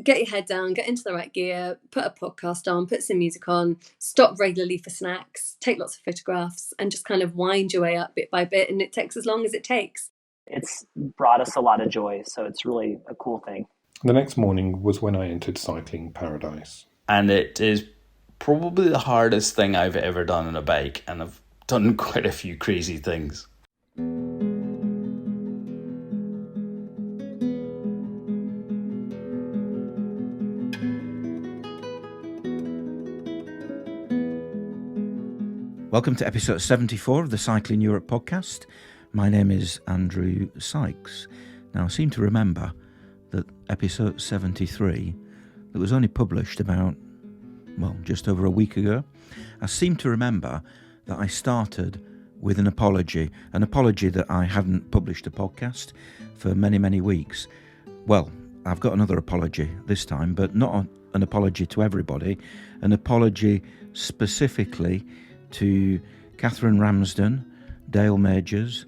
get your head down, get into the right gear, put a podcast on, put some music on, stop regularly for snacks, take lots of photographs, and just kind of wind your way up bit by bit. And it takes as long as it takes. It's brought us a lot of joy, so it's really a cool thing. The next morning was when I entered cycling paradise. And it is probably the hardest thing I've ever done on a bike, and I've done quite a few crazy things. Welcome to episode 74 of the Cycling Europe podcast. My name is Andrew Sykes. Now, I seem to remember that episode 73, that was only published about, just over a week ago, I seem to remember that I started with an apology that I hadn't published a podcast for many, many weeks. Well, I've got another apology this time, but not an apology to everybody, an apology specifically to Cathryn Ramsden, Dale Majors,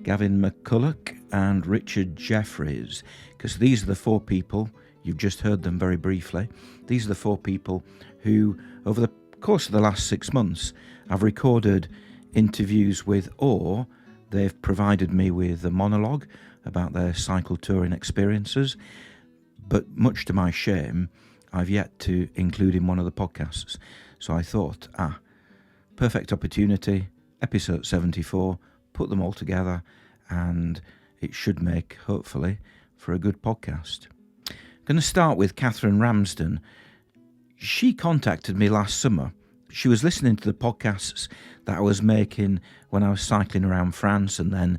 Gavin McCulloch and Richard Jeffries, because these are the four people, you've just heard them very briefly, these are the four people who, over the course of the last 6 months, have recorded interviews with, or they've provided me with a monologue about their cycle touring experiences, but much to my shame, I've yet to include in one of the podcasts. So I thought, perfect opportunity, episode 74, put them all together, and it should make, hopefully, for a good podcast. I'm going to start with Cathryn Ramsden. She contacted me last summer. She was listening to the podcasts that I was making when I was cycling around France and then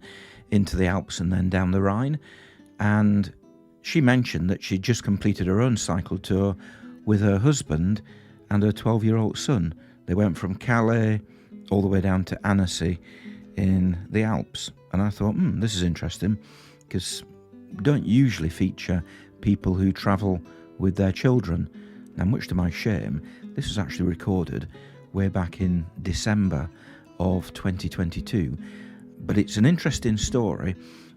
into the Alps and then down the Rhine. And she mentioned that she'd just completed her own cycle tour with her husband and her 12-year-old son. They went from Calais all the way down to Annecy in the Alps. And I thought, this is interesting, because don't usually feature people who travel with their children. Now, much to my shame, this was actually recorded way back in December of 2022. But it's an interesting story.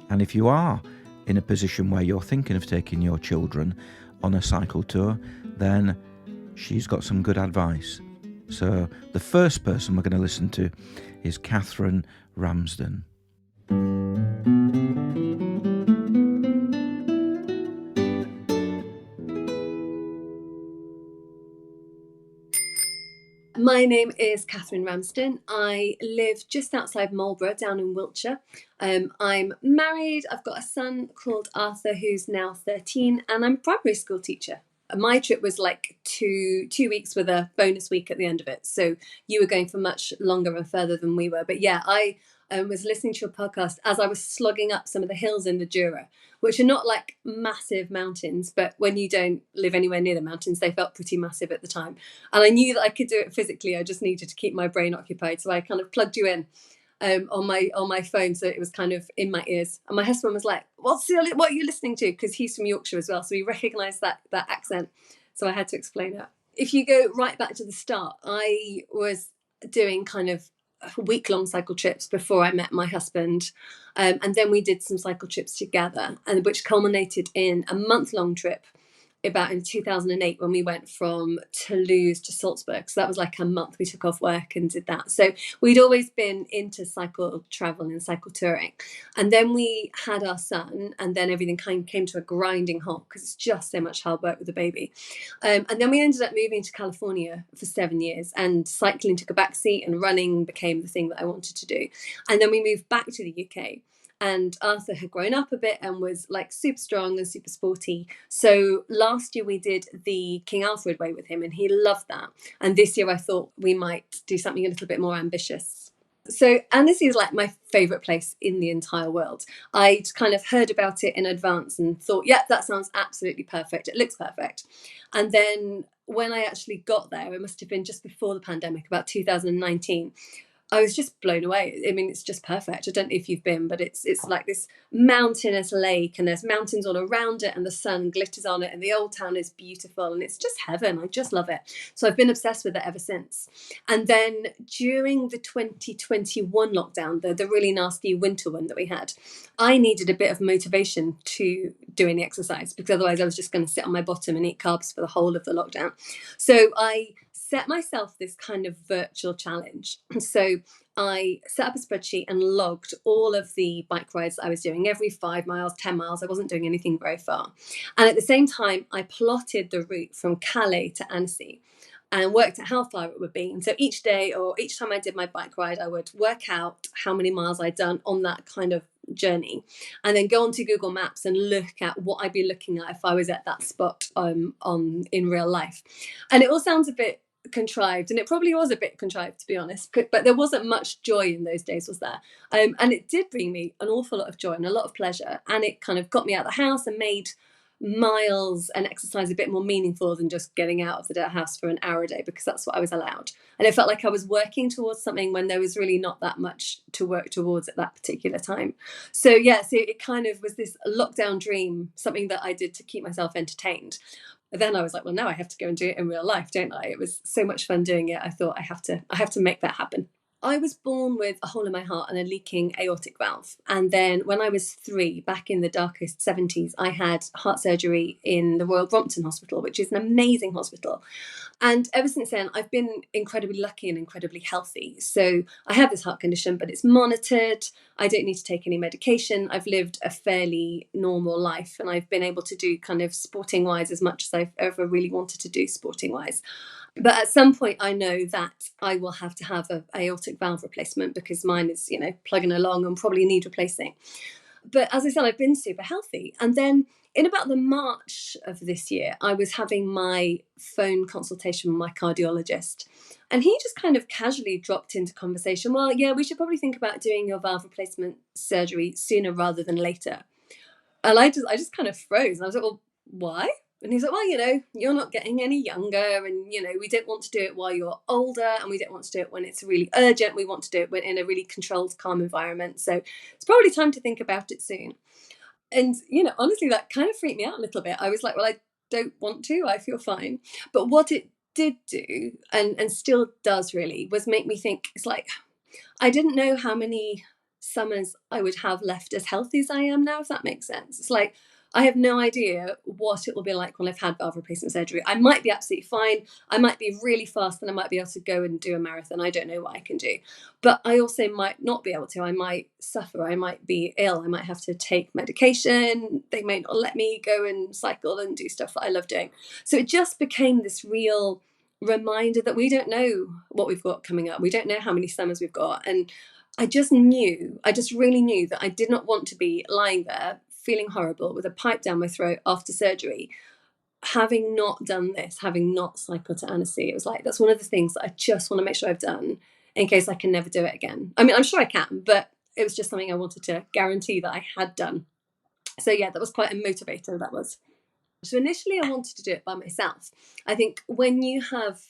And if you are in a position where you're thinking of taking your children on a cycle tour, then she's got some good advice. So the first person we're going to listen to is Cathryn Ramsden. My name is Cathryn Ramsden. I live just outside Marlborough, down in Wiltshire. I'm married. I've got a son called Arthur, who's now 13, and I'm a primary school teacher. My trip was like two weeks with a bonus week at the end of it. So you were going for much longer and further than we were. But yeah, I was listening to your podcast as I was slogging up some of the hills in the Jura, which are not like massive mountains, but when you don't live anywhere near the mountains, they felt pretty massive at the time. And I knew that I could do it physically. I just needed to keep my brain occupied. So I kind of plugged you in on my phone, so it was kind of in my ears. And my husband was like, what are you listening to? Because he's from Yorkshire as well, so he recognised that accent. So I had to explain it. If you go right back to the start, I was doing kind of week-long cycle trips before I met my husband, and then we did some cycle trips together, and which culminated in a month-long trip about in 2008 when we went from Toulouse to Salzburg. So that was like a month. We took off work and did that. So we'd always been into cycle travel and cycle touring. And then we had our son, and then everything kind of came to a grinding halt because it's just so much hard work with the baby. And then we ended up moving to California for 7 years, and cycling took a backseat and running became the thing that I wanted to do. And then we moved back to the UK. And Arthur had grown up a bit and was like super strong and super sporty. So last year we did the King Alfred Way with him, and he loved that. And this year I thought we might do something a little bit more ambitious. So Annecy is like my favourite place in the entire world. I'd kind of heard about it in advance and thought, yeah, that sounds absolutely perfect. It looks perfect. And then when I actually got there, it must have been just before the pandemic, about 2019, I was just blown away. I mean, it's just perfect. I don't know if you've been, but it's like this mountainous lake, and there's mountains all around it, and the sun glitters on it, and the old town is beautiful, and it's just heaven. I just love it. So I've been obsessed with it ever since. And then during the 2021 lockdown, the really nasty winter one that we had, I needed a bit of motivation to do any exercise, because otherwise I was just going to sit on my bottom and eat carbs for the whole of the lockdown. So I set myself this kind of virtual challenge. So I set up a spreadsheet and logged all of the bike rides that I was doing every 5 miles, 10 miles. I wasn't doing anything very far. And at the same time, I plotted the route from Calais to Annecy and worked out how far it would be. And so each day, or each time I did my bike ride, I would work out how many miles I'd done on that kind of journey, and then go onto Google Maps and look at what I'd be looking at if I was at that spot in real life. And it all sounds a bit contrived, and it probably was a bit contrived, to be honest, but there wasn't much joy in those days, was there? And it did bring me an awful lot of joy and a lot of pleasure, and it kind of got me out of the house and made miles and exercise a bit more meaningful than just getting out of the house for an hour a day, because that's what I was allowed. And it felt like I was working towards something when there was really not that much to work towards at that particular time. So it kind of was this lockdown dream, something that I did to keep myself entertained. Then I was like, well, now I have to go and do it in real life, don't I? It was so much fun doing it. I thought I have to make that happen. I was born with a hole in my heart and a leaking aortic valve. And then when I was 3, back in the darkest 70s, I had heart surgery in the Royal Brompton Hospital, which is an amazing hospital. And ever since then, I've been incredibly lucky and incredibly healthy. So I have this heart condition, but it's monitored. I don't need to take any medication. I've lived a fairly normal life, and I've been able to do kind of sporting wise as much as I've ever really wanted to do sporting wise. But at some point, I know that I will have to have an aortic valve replacement, because mine is, plugging along and probably need replacing. But as I said, I've been super healthy. And then in about the March of this year, I was having my phone consultation with my cardiologist. And he just kind of casually dropped into conversation, well, yeah, we should probably think about doing your valve replacement surgery sooner rather than later. And I just kind of froze. And I was like, well, why? And he's like, well, you're not getting any younger, and, we don't want to do it while you're older, and we don't want to do it when it's really urgent. We want to do it when in a really controlled, calm environment. So it's probably time to think about it soon. And, honestly, that kind of freaked me out a little bit. I was like, well, I don't want to. I feel fine. But what it did do, and still does really, was make me think, it's like, I didn't know how many summers I would have left as healthy as I am now, if that makes sense. It's like, I have no idea what it will be like when I've had valve replacement surgery. I might be absolutely fine. I might be really fast, and I might be able to go and do a marathon. I don't know what I can do. But I also might not be able to. I might suffer. I might be ill. I might have to take medication. They may not let me go and cycle and do stuff that I love doing. So it just became this real reminder that we don't know what we've got coming up. We don't know how many summers we've got. And I just really knew that I did not want to be lying there feeling horrible with a pipe down my throat after surgery, having not done this, having not cycled to Annecy. It was like, that's one of the things that I just want to make sure I've done in case I can never do it again. I mean, I'm sure I can, but it was just something I wanted to guarantee that I had done. So yeah, that was quite a motivator, that was. So initially I wanted to do it by myself. I think when you have,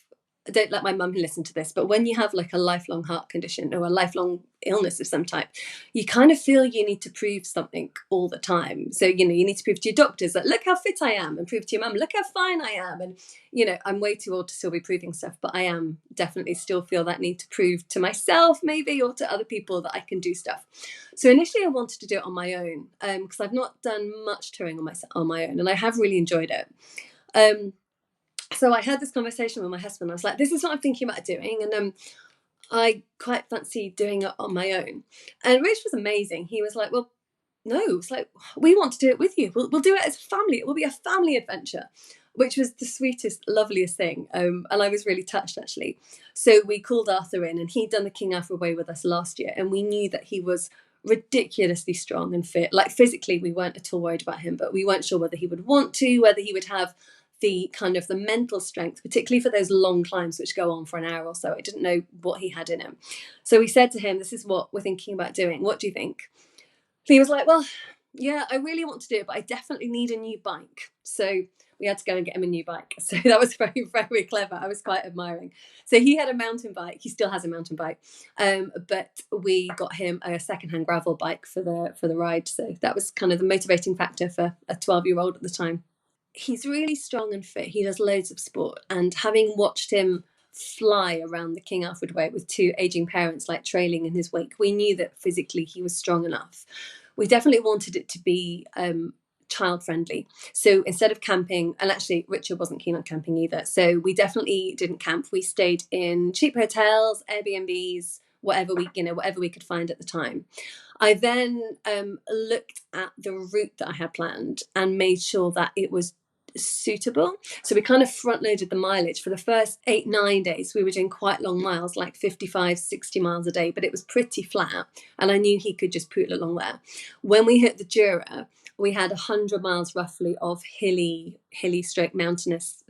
don't let my mum listen to this, but when you have like a lifelong heart condition or a lifelong illness of some type, you kind of feel you need to prove something all the time. So, you need to prove to your doctors that, look how fit I am, and prove to your mum, look how fine I am. And, I'm way too old to still be proving stuff, but I am definitely still feel that need to prove to myself maybe, or to other people, that I can do stuff. So initially I wanted to do it on my own, because I've not done much touring on my own, and I have really enjoyed it. So I had this conversation with my husband. I was like, this is what I'm thinking about doing. And I quite fancy doing it on my own. And Rich was amazing. He was like, well, no, it's like, we want to do it with you. We'll do it as a family. It will be a family adventure, which was the sweetest, loveliest thing. And I was really touched, actually. So we called Arthur in, and he'd done the King Arthur Way with us last year. And we knew that he was ridiculously strong and fit. Like physically, we weren't at all worried about him, but we weren't sure whether he would want to, whether he would have the kind of the mental strength, particularly for those long climbs which go on for an hour or so. I didn't know what he had in him. So we said to him, this is what we're thinking about doing. What do you think? He was like, well, Yeah, I really want to do it, but I definitely need a new bike. So we had to go and get him a new bike. So that was very, very clever. I was quite admiring. So he had a mountain bike. He still has a mountain bike, but we got him a secondhand gravel bike for the ride. So that was kind of the motivating factor for a 12-year-old at the time. He's really strong and fit. He does loads of sport, and having watched him fly around the King Alfred Way with two aging parents like trailing in his wake, we knew that physically he was strong enough. We definitely wanted it to be child friendly. So instead of camping, and actually Richard wasn't keen on camping either, so we definitely didn't camp. We stayed in cheap hotels, Airbnbs, whatever we could find at the time. I then looked at the route that I had planned and made sure that it was suitable. So we kind of front loaded the mileage. For the first 8-9 days we were doing quite long miles, like 55-60 miles a day, but it was pretty flat and I knew he could just poodle along there. When we hit the Jura, we had 100 miles roughly of hilly stroke mountainous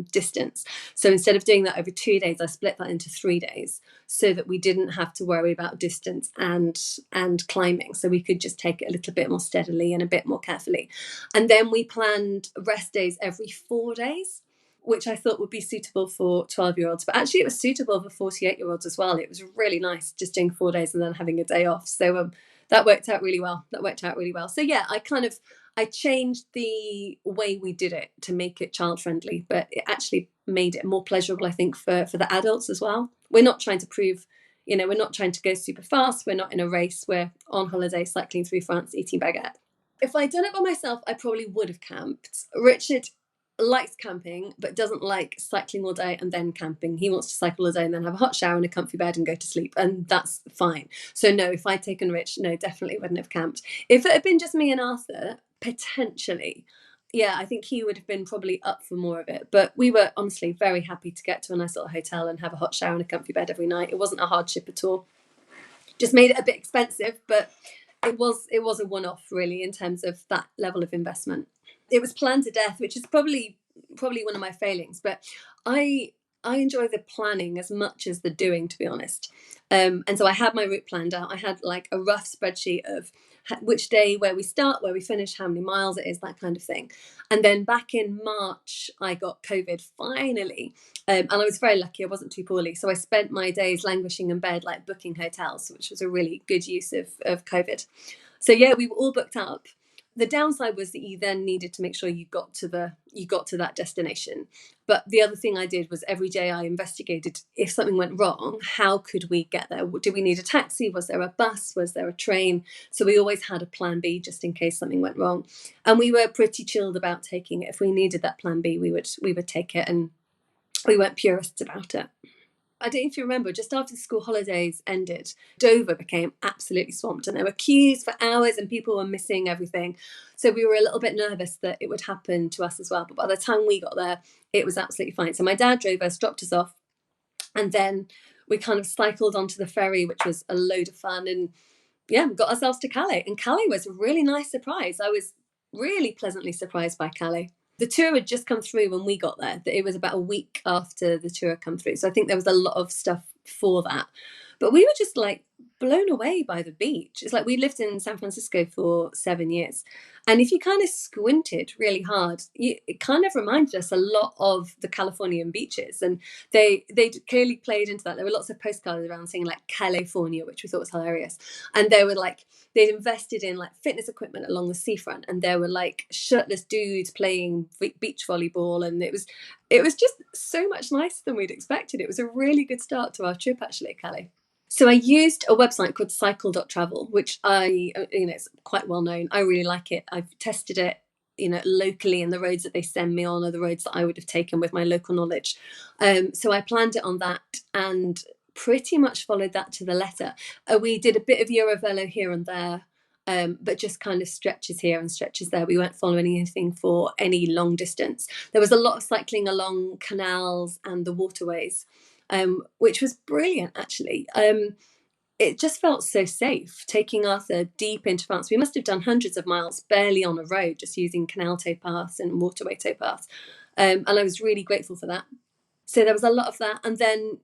distance. So instead of doing that over 2 days, I split that into 3 days so that we didn't have to worry about distance and climbing. So we could just take it a little bit more steadily and a bit more carefully. And then we planned rest days every 4 days, which I thought would be suitable for 12-year-olds. But actually it was suitable for 48-year-olds as well. It was really nice just doing 4 days and then having a day off. So that worked out really well. So yeah, I changed the way we did it to make it child friendly, but it actually made it more pleasurable, I think, for the adults as well. We're not trying to prove, we're not trying to go super fast. We're not in a race. We're on holiday, cycling through France, eating baguette. If I'd done it by myself, I probably would have camped. Richard likes camping, but doesn't like cycling all day and then camping. He wants to cycle all day and then have a hot shower and a comfy bed and go to sleep, and that's fine. So no, if I'd taken Rich, no, definitely wouldn't have camped. If it had been just me and Arthur, potentially, yeah, I think he would have been probably up for more of it. But we were honestly very happy to get to a nice little hotel and have a hot shower and a comfy bed every night. It wasn't a hardship at all. Just made it a bit expensive, but it was a one-off really in terms of that level of investment. It was planned to death, which is probably one of my failings, but I enjoy the planning as much as the doing, to be honest. And so I had my route planned out. I had like a rough spreadsheet of which day, where we start, where we finish, how many miles it is, that kind of thing. And then back in March, I got COVID finally. And I was very lucky. I wasn't too poorly. So I spent my days languishing in bed, like booking hotels, which was a really good use of COVID. So yeah, we were all booked up. The downside was that you then needed to make sure you got to that destination. But the other thing I did was every day I investigated, if something went wrong, how could we get there? Did we need a taxi? Was there a bus? Was there a train? So we always had a plan B just in case something went wrong. And we were pretty chilled about taking it. If we needed that plan B, we would take it, and we weren't purists about it. I don't know if you remember, just after the school holidays ended, Dover became absolutely swamped and there were queues for hours and people were missing everything. So we were a little bit nervous that it would happen to us as well. But by the time we got there, it was absolutely fine. So my dad drove us, dropped us off, and then we kind of cycled onto the ferry, which was a load of fun. And yeah, got ourselves to Calais. And Calais was a really nice surprise. I was really pleasantly surprised by Calais. The tour had just come through when we got there. It was about a week after the tour had come through. So I think there was a lot of stuff for that. But we were just like blown away by the beach. It's like we lived in San Francisco for 7 years. And if you kind of squinted really hard, it kind of reminded us a lot of the Californian beaches. And they clearly played into that. There were lots of postcards around saying like California, which we thought was hilarious. And they were like, they'd invested in like fitness equipment along the seafront. And there were like shirtless dudes playing beach volleyball. And it was just so much nicer than we'd expected. It was a really good start to our trip, actually, Calais. So I used a website called cycle.travel, which it's quite well known. I really like it. I've tested it, locally, and the roads that they send me on are the roads that I would have taken with my local knowledge. So I planned it on that and pretty much followed that to the letter. We did a bit of Eurovelo here and there, but just kind of stretches here and stretches there. We weren't following anything for any long distance. There was a lot of cycling along canals and the waterways, which was brilliant, actually. It just felt so safe taking Arthur deep into France. We must have done hundreds of miles barely on a road, just using canal towpaths and waterway towpaths. And I was really grateful for that. So there was a lot of that. And then,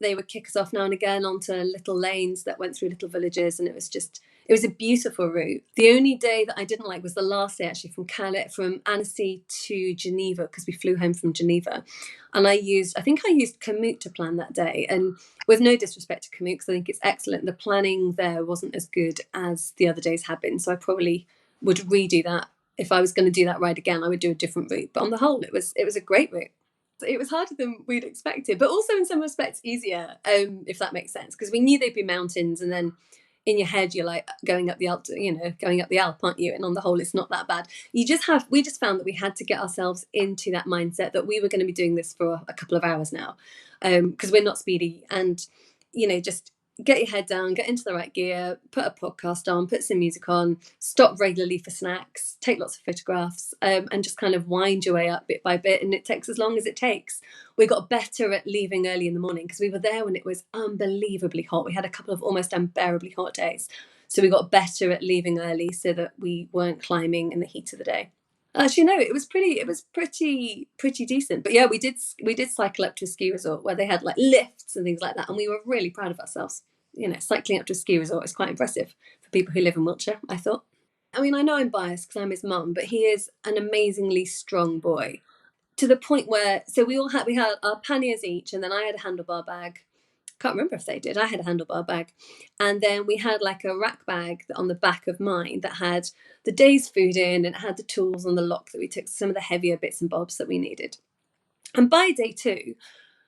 they would kick us off now and again onto little lanes that went through little villages. And it It was a beautiful route. The only day that I didn't like was the last day, actually, from Calais, from Annecy to Geneva, because we flew home from Geneva. And I think I used Komoot to plan that day. And with no disrespect to Komoot, because I think it's excellent, the planning there wasn't as good as the other days had been. So I probably would redo that. If I was going to do that ride again, I would do a different route. But on the whole, it was a great route. It was harder than we'd expected, but also in some respects easier, if that makes sense, because we knew they'd be mountains, and then in your head you're like going up the Alp, going up the Alp, aren't you? And on the whole, it's not that bad. We just found that we had to get ourselves into that mindset that we were going to be doing this for a couple of hours now, because we're not speedy, and just get your head down, get into the right gear, put a podcast on, put some music on, stop regularly for snacks, take lots of photographs, and just kind of wind your way up bit by bit. And it takes as long as it takes. We got better at leaving early in the morning because we were there when it was unbelievably hot. We had a couple of almost unbearably hot days. So we got better at leaving early so that we weren't climbing in the heat of the day. Actually, no, it was pretty decent. But yeah, we did cycle up to a ski resort where they had like lifts and things like that, and we were really proud of ourselves. Cycling up to a ski resort is quite impressive for people who live in Wiltshire, I thought. I mean, I know I'm biased because I'm his mum, but he is an amazingly strong boy, to the point where, so we had our panniers each, and then I had a handlebar bag. Can't remember if they did. I had a handlebar bag. And then we had like a rack bag on the back of mine that had the day's food in, and it had the tools on the lock that we took, some of the heavier bits and bobs that we needed. And by day 2,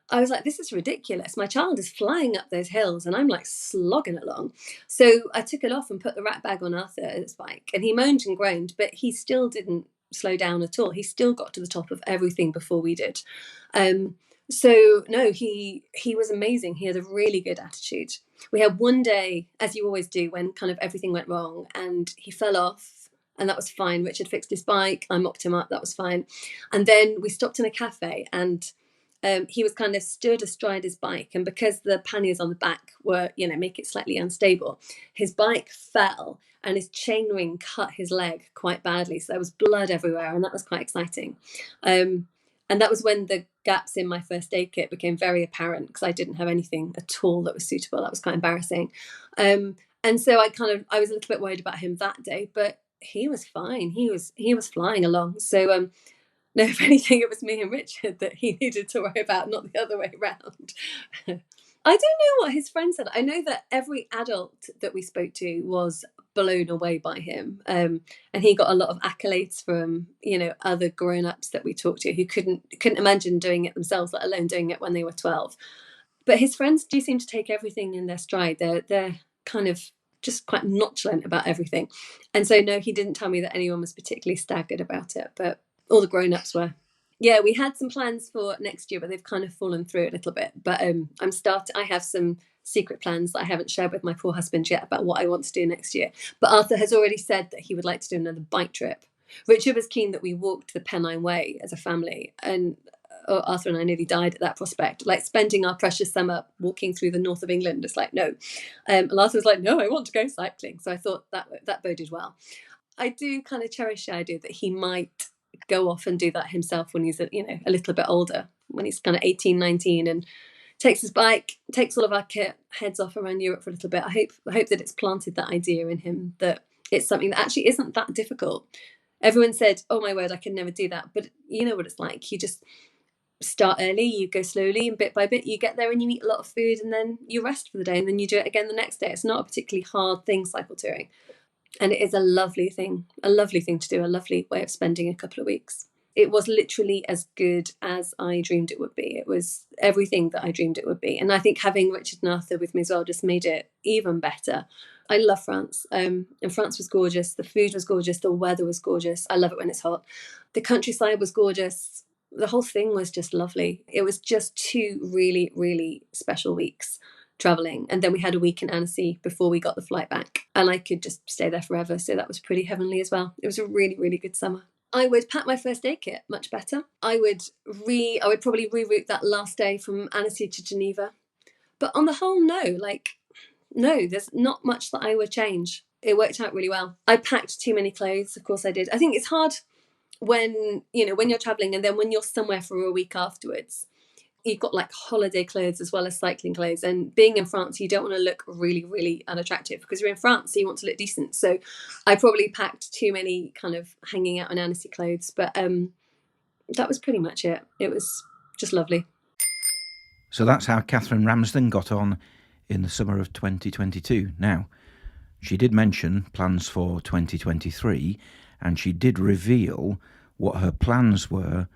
I was like, this is ridiculous. My child is flying up those hills and I'm like slogging along. So I took it off and put the rack bag on Arthur's bike, and he moaned and groaned, but he still didn't slow down at all. He still got to the top of everything before we did. So no, he was amazing. He had a really good attitude. We had one day, as you always do, when kind of everything went wrong, and he fell off, and that was fine. Richard fixed his bike. I mopped him up. That was fine. And then we stopped in a cafe, and he was kind of stood astride his bike, and because the panniers on the back were, make it slightly unstable, his bike fell and his chainring cut his leg quite badly. So there was blood everywhere, and that was quite exciting. And that was when the gaps in my first aid kit became very apparent, because I didn't have anything at all that was suitable. That was quite embarrassing. And so I was a little bit worried about him that day, but he was fine. He was flying along. So no, if anything, it was me and Richard that he needed to worry about, not the other way around. I don't know what his friend said. I know that every adult that we spoke to was blown away by him, and he got a lot of accolades from other grown-ups that we talked to who couldn't imagine doing it themselves, let alone doing it when they were 12. But his friends do seem to take everything in their stride. They're kind of just quite nonchalant about everything, and so no, he didn't tell me that anyone was particularly staggered about it, but all the grown-ups were. Yeah, we had some plans for next year, but they've kind of fallen through a little bit. But I have some secret plans that I haven't shared with my poor husband yet about what I want to do next year. But Arthur has already said that he would like to do another bike trip. Richard was keen that we walked the Pennine Way as a family, and Arthur and I nearly died at that prospect, like spending our precious summer walking through the north of England. It's like, no. And Arthur was like, no, I want to go cycling. So I thought that boded well. I do kind of cherish the idea that he might go off and do that himself when he's a little bit older, when he's kind of 18, 19, and takes his bike, takes all of our kit, heads off around Europe for a little bit. I hope that it's planted that idea in him, that it's something that actually isn't that difficult. Everyone said, oh my word, I can never do that. But you know what it's like. You just start early, you go slowly, and bit by bit you get there and you eat a lot of food, and then you rest for the day, and then you do it again the next day. It's not a particularly hard thing, cycle touring. And it is a lovely thing to do, a lovely way of spending a couple of weeks. It was literally as good as I dreamed it would be. It was everything that I dreamed it would be. And I think having Richard and Arthur with me as well just made it even better. I love France. And France was gorgeous. The food was gorgeous. The weather was gorgeous. I love it when it's hot. The countryside was gorgeous. The whole thing was just lovely. It was just 2 really, really special weeks traveling, and then we had a week in Annecy before we got the flight back, and I could just stay there forever, so that was pretty heavenly as well. It was a really, really good summer. I would pack my first aid kit much better. I would probably reroute that last day from Annecy to Geneva, but on the whole, no, there's not much that I would change. It worked out really well. I packed too many clothes, of course I did. I think it's hard when you're traveling, and then when you're somewhere for a week afterwards, you've got like holiday clothes as well as cycling clothes. And being in France, you don't want to look really, really unattractive because you're in France, so you want to look decent. So I probably packed too many kind of hanging out in Annecy clothes, but that was pretty much it. It was just lovely. So that's how Cathryn Ramsden got on in the summer of 2022. Now, she did mention plans for 2023, and she did reveal what her plans were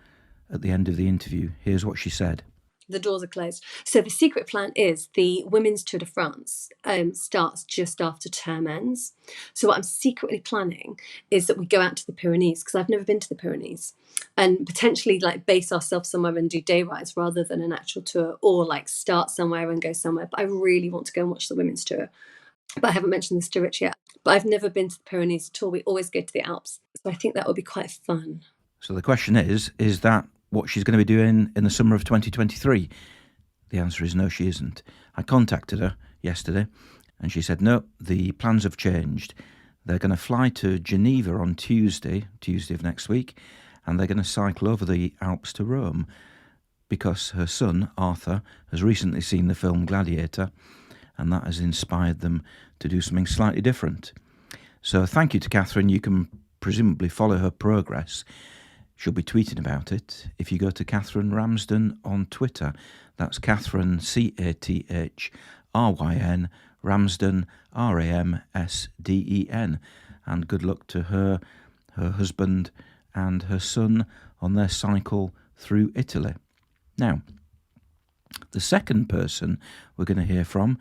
at the end of the interview. Here's what she said. The doors are closed. So the secret plan is the Women's Tour de France starts just after term ends. So what I'm secretly planning is that we go out to the Pyrenees, because I've never been to the Pyrenees, and potentially like base ourselves somewhere and do day rides rather than an actual tour, or like start somewhere and go somewhere. But I really want to go and watch the Women's Tour. But I haven't mentioned this to Rich yet. But I've never been to the Pyrenees at all. We always go to the Alps. So I think that would be quite fun. So the question is that what she's going to be doing in the summer of 2023? The answer is no, she isn't. I contacted her yesterday and she said, no, the plans have changed. They're going to fly to Geneva on Tuesday of next week, and they're going to cycle over the Alps to Rome because her son, Arthur, has recently seen the film Gladiator, and that has inspired them to do something slightly different. So thank you to Cathryn. You can presumably follow her progress. She'll be tweeting about it if you go to Cathryn Ramsden on Twitter. That's Cathryn, Cathryn, Ramsden, Ramsden. And good luck to her, her husband and her son on their cycle through Italy. Now, the second person we're going to hear from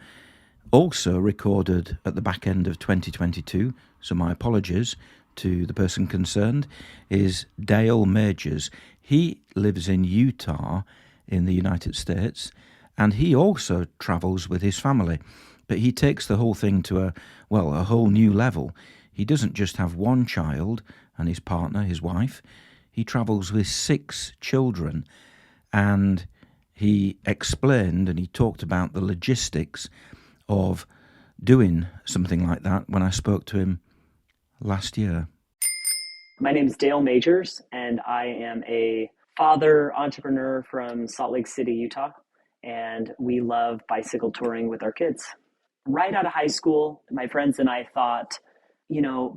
also recorded at the back end of 2022, so my apologies to the person concerned, is Dale Majors. He lives in Utah in the United States, and he also travels with his family, but he takes the whole thing to a whole new level. He doesn't just have one child and his partner, his wife. He travels with 6 children, and he explained and he talked about the logistics of doing something like that when I spoke to him last year. My name is Dale Majors, and I am a father entrepreneur from Salt Lake City, Utah, and we love bicycle touring with our kids. Right out of high school, my friends and I thought,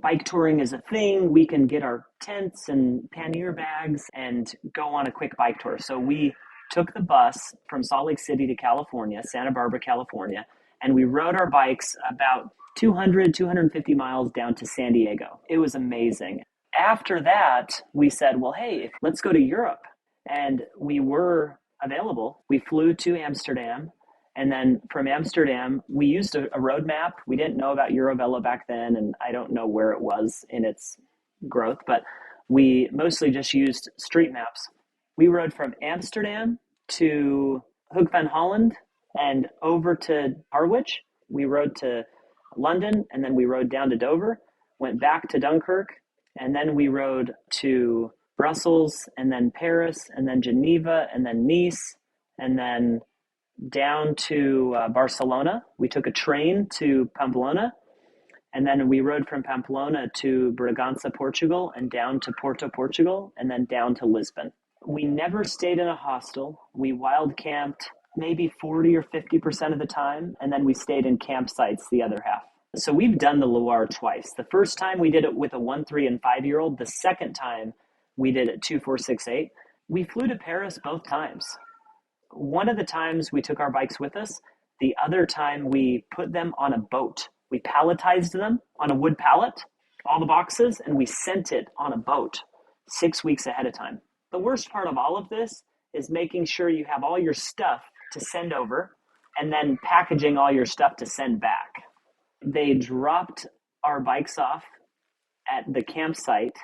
bike touring is a thing. We can get our tents and pannier bags and go on a quick bike tour. So we took the bus from Salt Lake City to California, Santa Barbara, California, and we rode our bikes about 250 miles down to San Diego. It was amazing. After that, we said, well, hey, let's go to Europe. And we were available. We flew to Amsterdam. And then from Amsterdam, we used a road map. We didn't know about Eurovelo back then, and I don't know where it was in its growth, but we mostly just used street maps. We rode from Amsterdam to Hoek van Holland and over to Harwich. We rode to London, and then we rode down to Dover, went back to Dunkirk, and then we rode to Brussels, and then Paris, and then Geneva, and then Nice, and then down to Barcelona. We took a train to Pamplona, and then we rode from Pamplona to Bragança, Portugal, and down to Porto, Portugal, and then down to Lisbon. We never stayed in a hostel. We wild camped maybe 40 or 50% of the time, and then we stayed in campsites the other half. So we've done the Loire twice. The first time we did it with a 1, 3, and 5-year-old. The second time we did it 2, 4, 6, 8. We flew to Paris both times. One of the times we took our bikes with us. The other time we put them on a boat. We palletized them on a wood pallet, all the boxes, and we sent it on a boat 6 weeks ahead of time. The worst part of all of this is making sure you have all your stuff to send over and then packaging all your stuff to send back. They dropped our bikes off at the campsite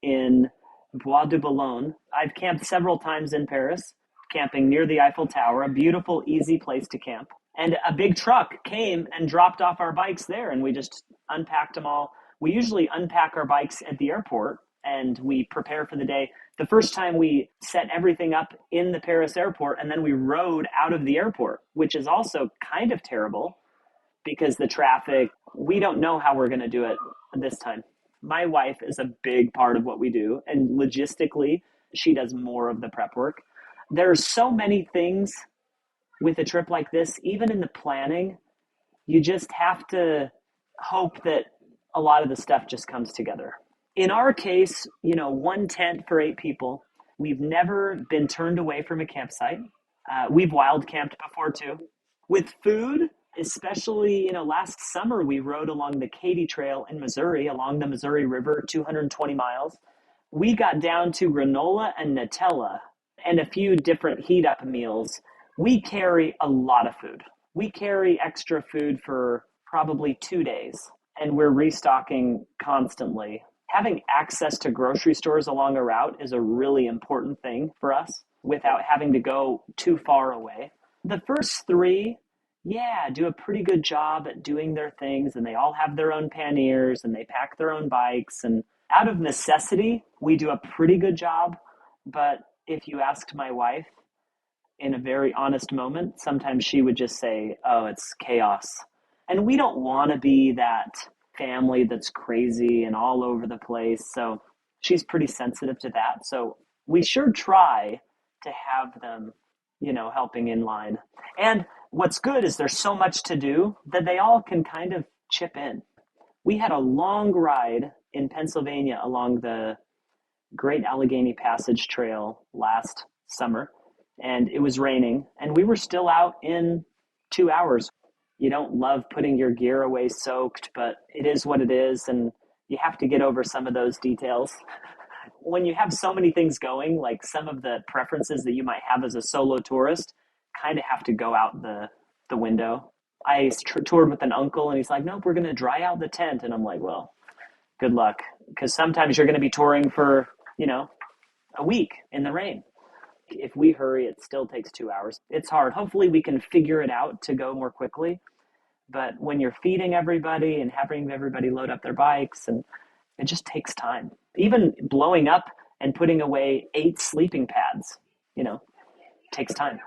in Bois de Boulogne. I've camped several times in Paris, camping near the Eiffel Tower, a beautiful, easy place to camp. And a big truck came and dropped off our bikes there, and we just unpacked them all. We usually unpack our bikes at the airport, and we prepare for the day. The first time we set everything up in the Paris airport, and then we rode out of the airport, which is also kind of terrible because the traffic, we don't know how we're going to do it this time. My wife is a big part of what we do, and logistically, she does more of the prep work. There's so many things with a trip like this, even in the planning, you just have to hope that a lot of the stuff just comes together. In our case, one tent for 8 people. We've never been turned away from a campsite. We've wild camped before too. With food, especially, last summer we rode along the Katy Trail in Missouri, along the Missouri River, 220 miles. We got down to granola and Nutella and a few different heat up meals. We carry a lot of food. We carry extra food for probably 2 days, and we're restocking constantly. Having access to grocery stores along a route is a really important thing for us without having to go too far away. The first 3, do a pretty good job at doing their things, and they all have their own panniers and they pack their own bikes. And out of necessity, we do a pretty good job. But if you asked my wife in a very honest moment, sometimes she would just say, oh, it's chaos. And we don't want to be that family that's crazy and all over the place. So she's pretty sensitive to that. So we sure try to have them, helping in line. And what's good is there's so much to do that they all can kind of chip in. We had a long ride in Pennsylvania along the Great Allegheny Passage Trail last summer, and it was raining, and we were still out in 2 hours. You don't love putting your gear away soaked, but it is what it is, and you have to get over some of those details. When you have so many things going, like some of the preferences that you might have as a solo tourist kind of have to go out the window. I toured with an uncle, and he's like, nope, we're going to dry out the tent. And I'm like, well, good luck, because sometimes you're going to be touring for, a week in the rain. If we hurry, it still takes 2 hours. It's hard. Hopefully we can figure it out to go more quickly. But when you're feeding everybody and having everybody load up their bikes, and it just takes time. Even blowing up and putting away 8 sleeping pads, takes time.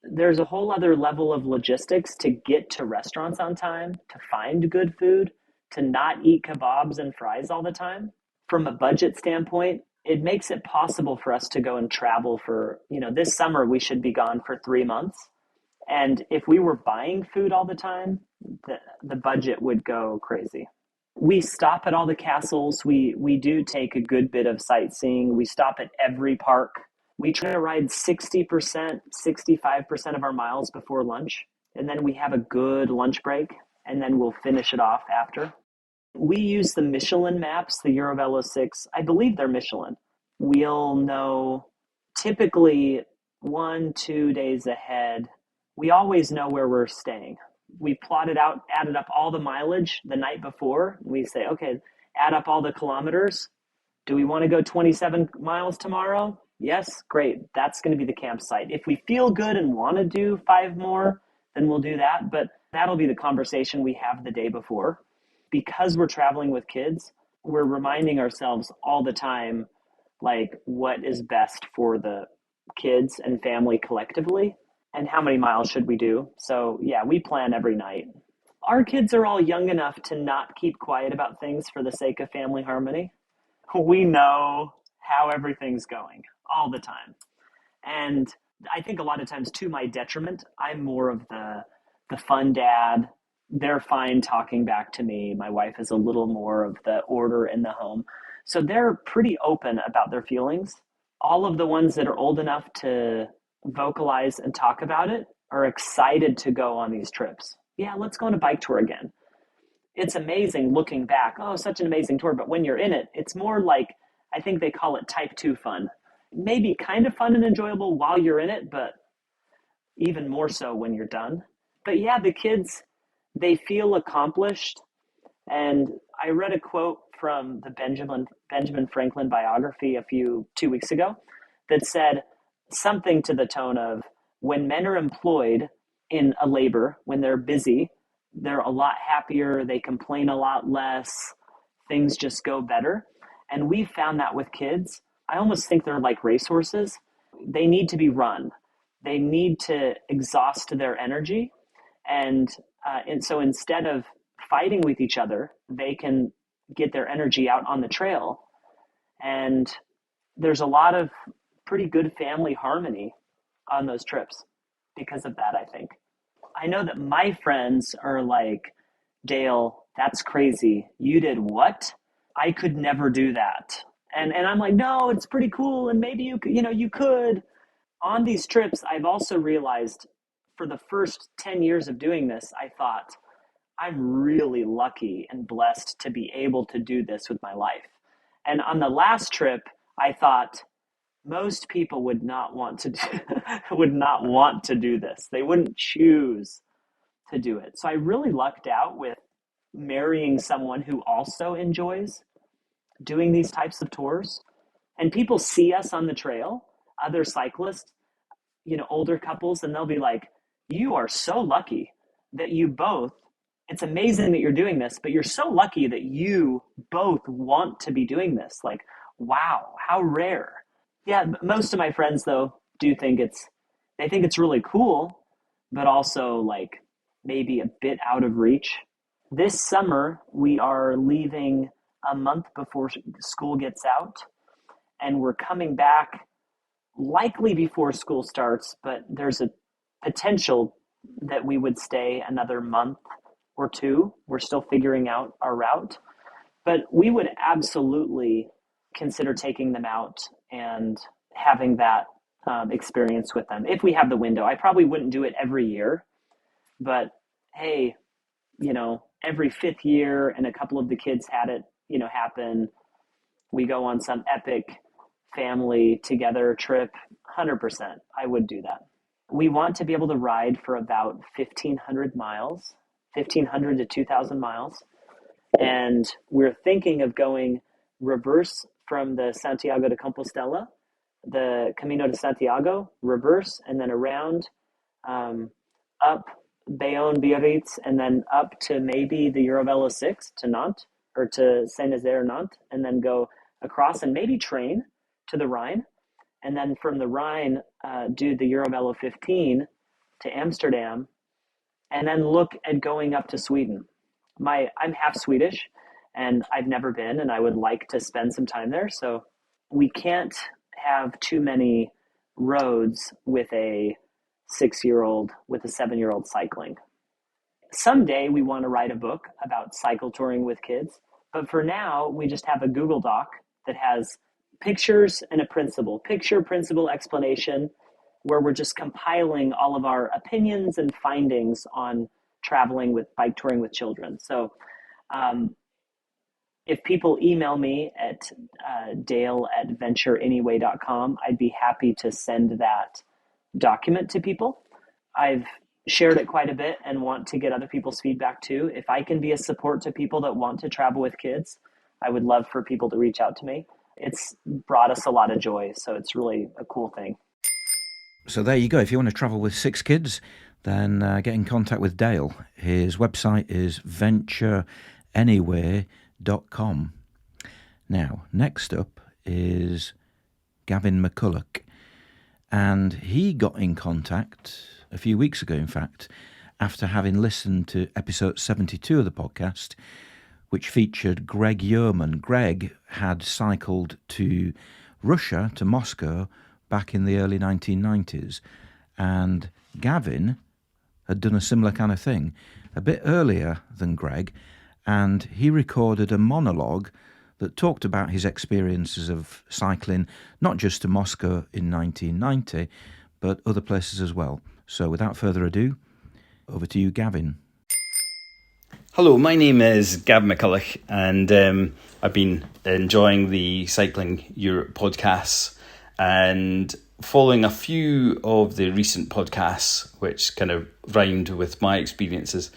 There's a whole other level of logistics to get to restaurants on time, to find good food, to not eat kebabs and fries all the time. From a budget standpoint, it makes it possible for us to go and travel for, this summer we should be gone for 3 months. And if we were buying food all the time, the budget would go crazy. We stop at all the castles. We do take a good bit of sightseeing. We stop at every park. We try to ride 60%, 65% of our miles before lunch. And then we have a good lunch break, and then we'll finish it off after. We use the Michelin maps, the Eurovelo 6. I believe they're Michelin. We'll know typically 1-2 days ahead. We always know where we're staying. We plotted out, added up all the mileage the night before. We say, okay, add up all the kilometers. Do we want to go 27 miles tomorrow? Yes, great. That's going to be the campsite. If we feel good and want to do 5 more, then we'll do that. But that'll be the conversation we have the day before. Because we're traveling with kids, we're reminding ourselves all the time, like, what is best for the kids and family collectively, and how many miles should we do. So yeah, we plan every night. Our kids are all young enough to not keep quiet about things for the sake of family harmony. We know how everything's going all the time. And I think a lot of times, to my detriment, I'm more of the fun dad. They're fine talking back to me. My wife is a little more of the order in the home. So they're pretty open about their feelings. All of the ones that are old enough to vocalize and talk about it are excited to go on these trips. Yeah, let's go on a bike tour again. It's amazing looking back. Oh, such an amazing tour. But when you're in it, it's more like, I think they call it type 2 fun. Maybe kind of fun and enjoyable while you're in it, but even more so when you're done. But yeah, the kids, they feel accomplished. And I read a quote from the Benjamin Franklin biography 2 weeks ago that said something to the tone of, when men are employed in a labor, when they're busy, they're a lot happier, they complain a lot less, things just go better. And we found that with kids. I almost think they're like racehorses. They need to be run. They need to exhaust their energy. And so instead of fighting with each other, they can get their energy out on the trail. And there's a lot of pretty good family harmony on those trips because of that, I think. I know that my friends are like, Dale, that's crazy. You did what? I could never do that. And I'm like, no, it's pretty cool. And maybe you could. On these trips, I've also realized for the first 10 years of doing this, I thought, I'm really lucky and blessed to be able to do this with my life. And on the last trip, I thought most people would not want to do this. They wouldn't choose to do it. So I really lucked out with marrying someone who also enjoys doing these types of tours. And people see us on the trail, other cyclists, older couples, and they'll be like, you are so lucky that you both, it's amazing that you're doing this, but you're so lucky that you both want to be doing this. Like, wow, how rare. Yeah, most of my friends, though, they think it's really cool, but also like maybe a bit out of reach. This summer, we are leaving a month before school gets out, and we're coming back likely before school starts, but there's a potential that we would stay another month or two. We're still figuring out our route, but we would absolutely consider taking them out and having that experience with them if we have the window. I probably wouldn't do it every year, but hey, every fifth year and a couple of the kids had it, happen. We go on some epic family together trip, 100%. I would do that. We want to be able to ride for about 1,500 miles, 1,500 to 2,000 miles. And we're thinking of going reverse from the Santiago de Compostela, the Camino de Santiago, reverse, and then around, up Bayonne, Biarritz, and then up to maybe the Eurovelo 6 to Nantes, or to Saint-Nazaire, Nantes, and then go across and maybe train to the Rhine. And then from the Rhine, do the Eurovelo 15 to Amsterdam, and then look at going up to Sweden. I'm half Swedish, and I've never been, and I would like to spend some time there. So we can't have too many roads with a 6-year-old, with a 7-year-old cycling. Someday we want to write a book about cycle touring with kids, but for now we just have a Google Doc that has pictures and a picture, principle, explanation, where we're just compiling all of our opinions and findings on traveling with bike touring with children. So if people email me at dale@ventureanyway.com, I'd be happy to send that document to people. I've shared it quite a bit and want to get other people's feedback too. If I can be a support to people that want to travel with kids, I would love for people to reach out to me. It's brought us a lot of joy, so it's really a cool thing. So there you go. If you want to travel with 6 kids, then get in contact with Dale. His website is ventureanyway.com. Now, next up is Gavin McCulloch. And he got in contact a few weeks ago, in fact, after having listened to episode 72 of the podcast, which featured Greg Yeoman. Greg had cycled to Russia, to Moscow, back in the early 1990s. And Gavin had done a similar kind of thing a bit earlier than Greg, and he recorded a monologue that talked about his experiences of cycling, not just to Moscow in 1990, but other places as well. So without further ado, over to you, Gavin. Hello, my name is Gavin McCulloch, and I've been enjoying the Cycling Europe podcasts and following a few of the recent podcasts, which kind of rhymed with my experiences.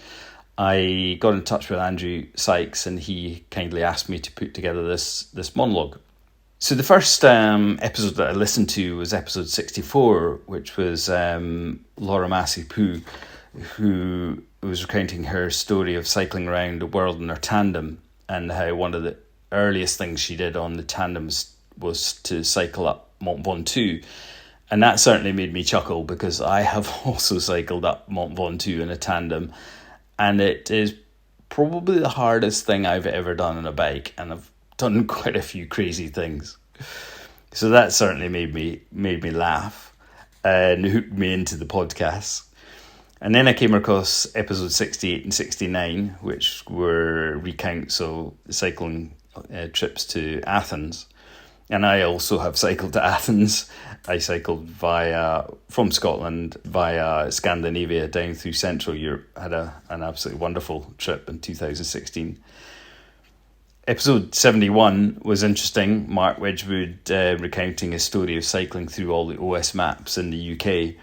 I got in touch with Andrew Sykes, and he kindly asked me to put together this monologue. So the first episode that I listened to was episode 64, which was Laura Massey-Poo, who was recounting her story of cycling around the world in her tandem, and how one of the earliest things she did on the tandems was to cycle up Mont Ventoux. And that certainly made me chuckle, because I have also cycled up Mont Ventoux in a tandem, and it is probably the hardest thing I've ever done on a bike, and I've done quite a few crazy things. So that certainly made me laugh. and hooked me into the podcast. And then I came across episode 68 and 69, which were recounts of cycling trips to Athens. And I also have cycled to Athens. I cycled from Scotland via Scandinavia down through Central Europe. Had an absolutely wonderful trip in 2016. Episode 71 was interesting. Mark Wedgwood recounting his story of cycling through all the OS maps in the UK.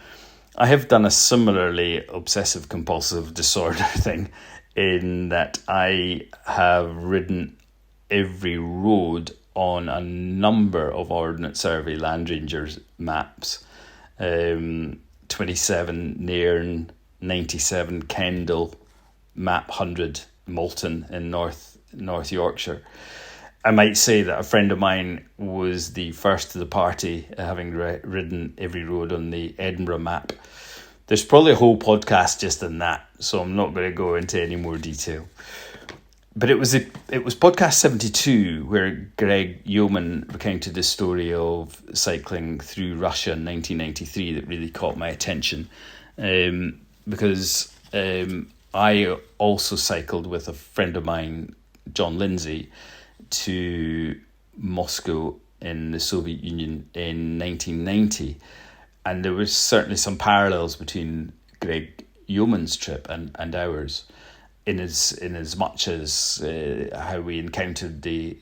I have done a similarly obsessive compulsive disorder thing in that I have ridden every road on a number of Ordnance Survey Land Rangers maps. 27 Nairn, 97 Kendal, map 100 Malton in North Yorkshire. I might say that a friend of mine was the first to the party, having ridden every road on the Edinburgh map. There's probably a whole podcast just in that, so I'm not going to go into any more detail. But it was podcast 72 where Greg Yeoman recounted the story of cycling through Russia in 1993 that really caught my attention, because I also cycled with a friend of mine, John Lindsay, to Moscow in the Soviet Union in 1990, and there was certainly some parallels between Greg Yeoman's trip and ours, in as much as how we encountered the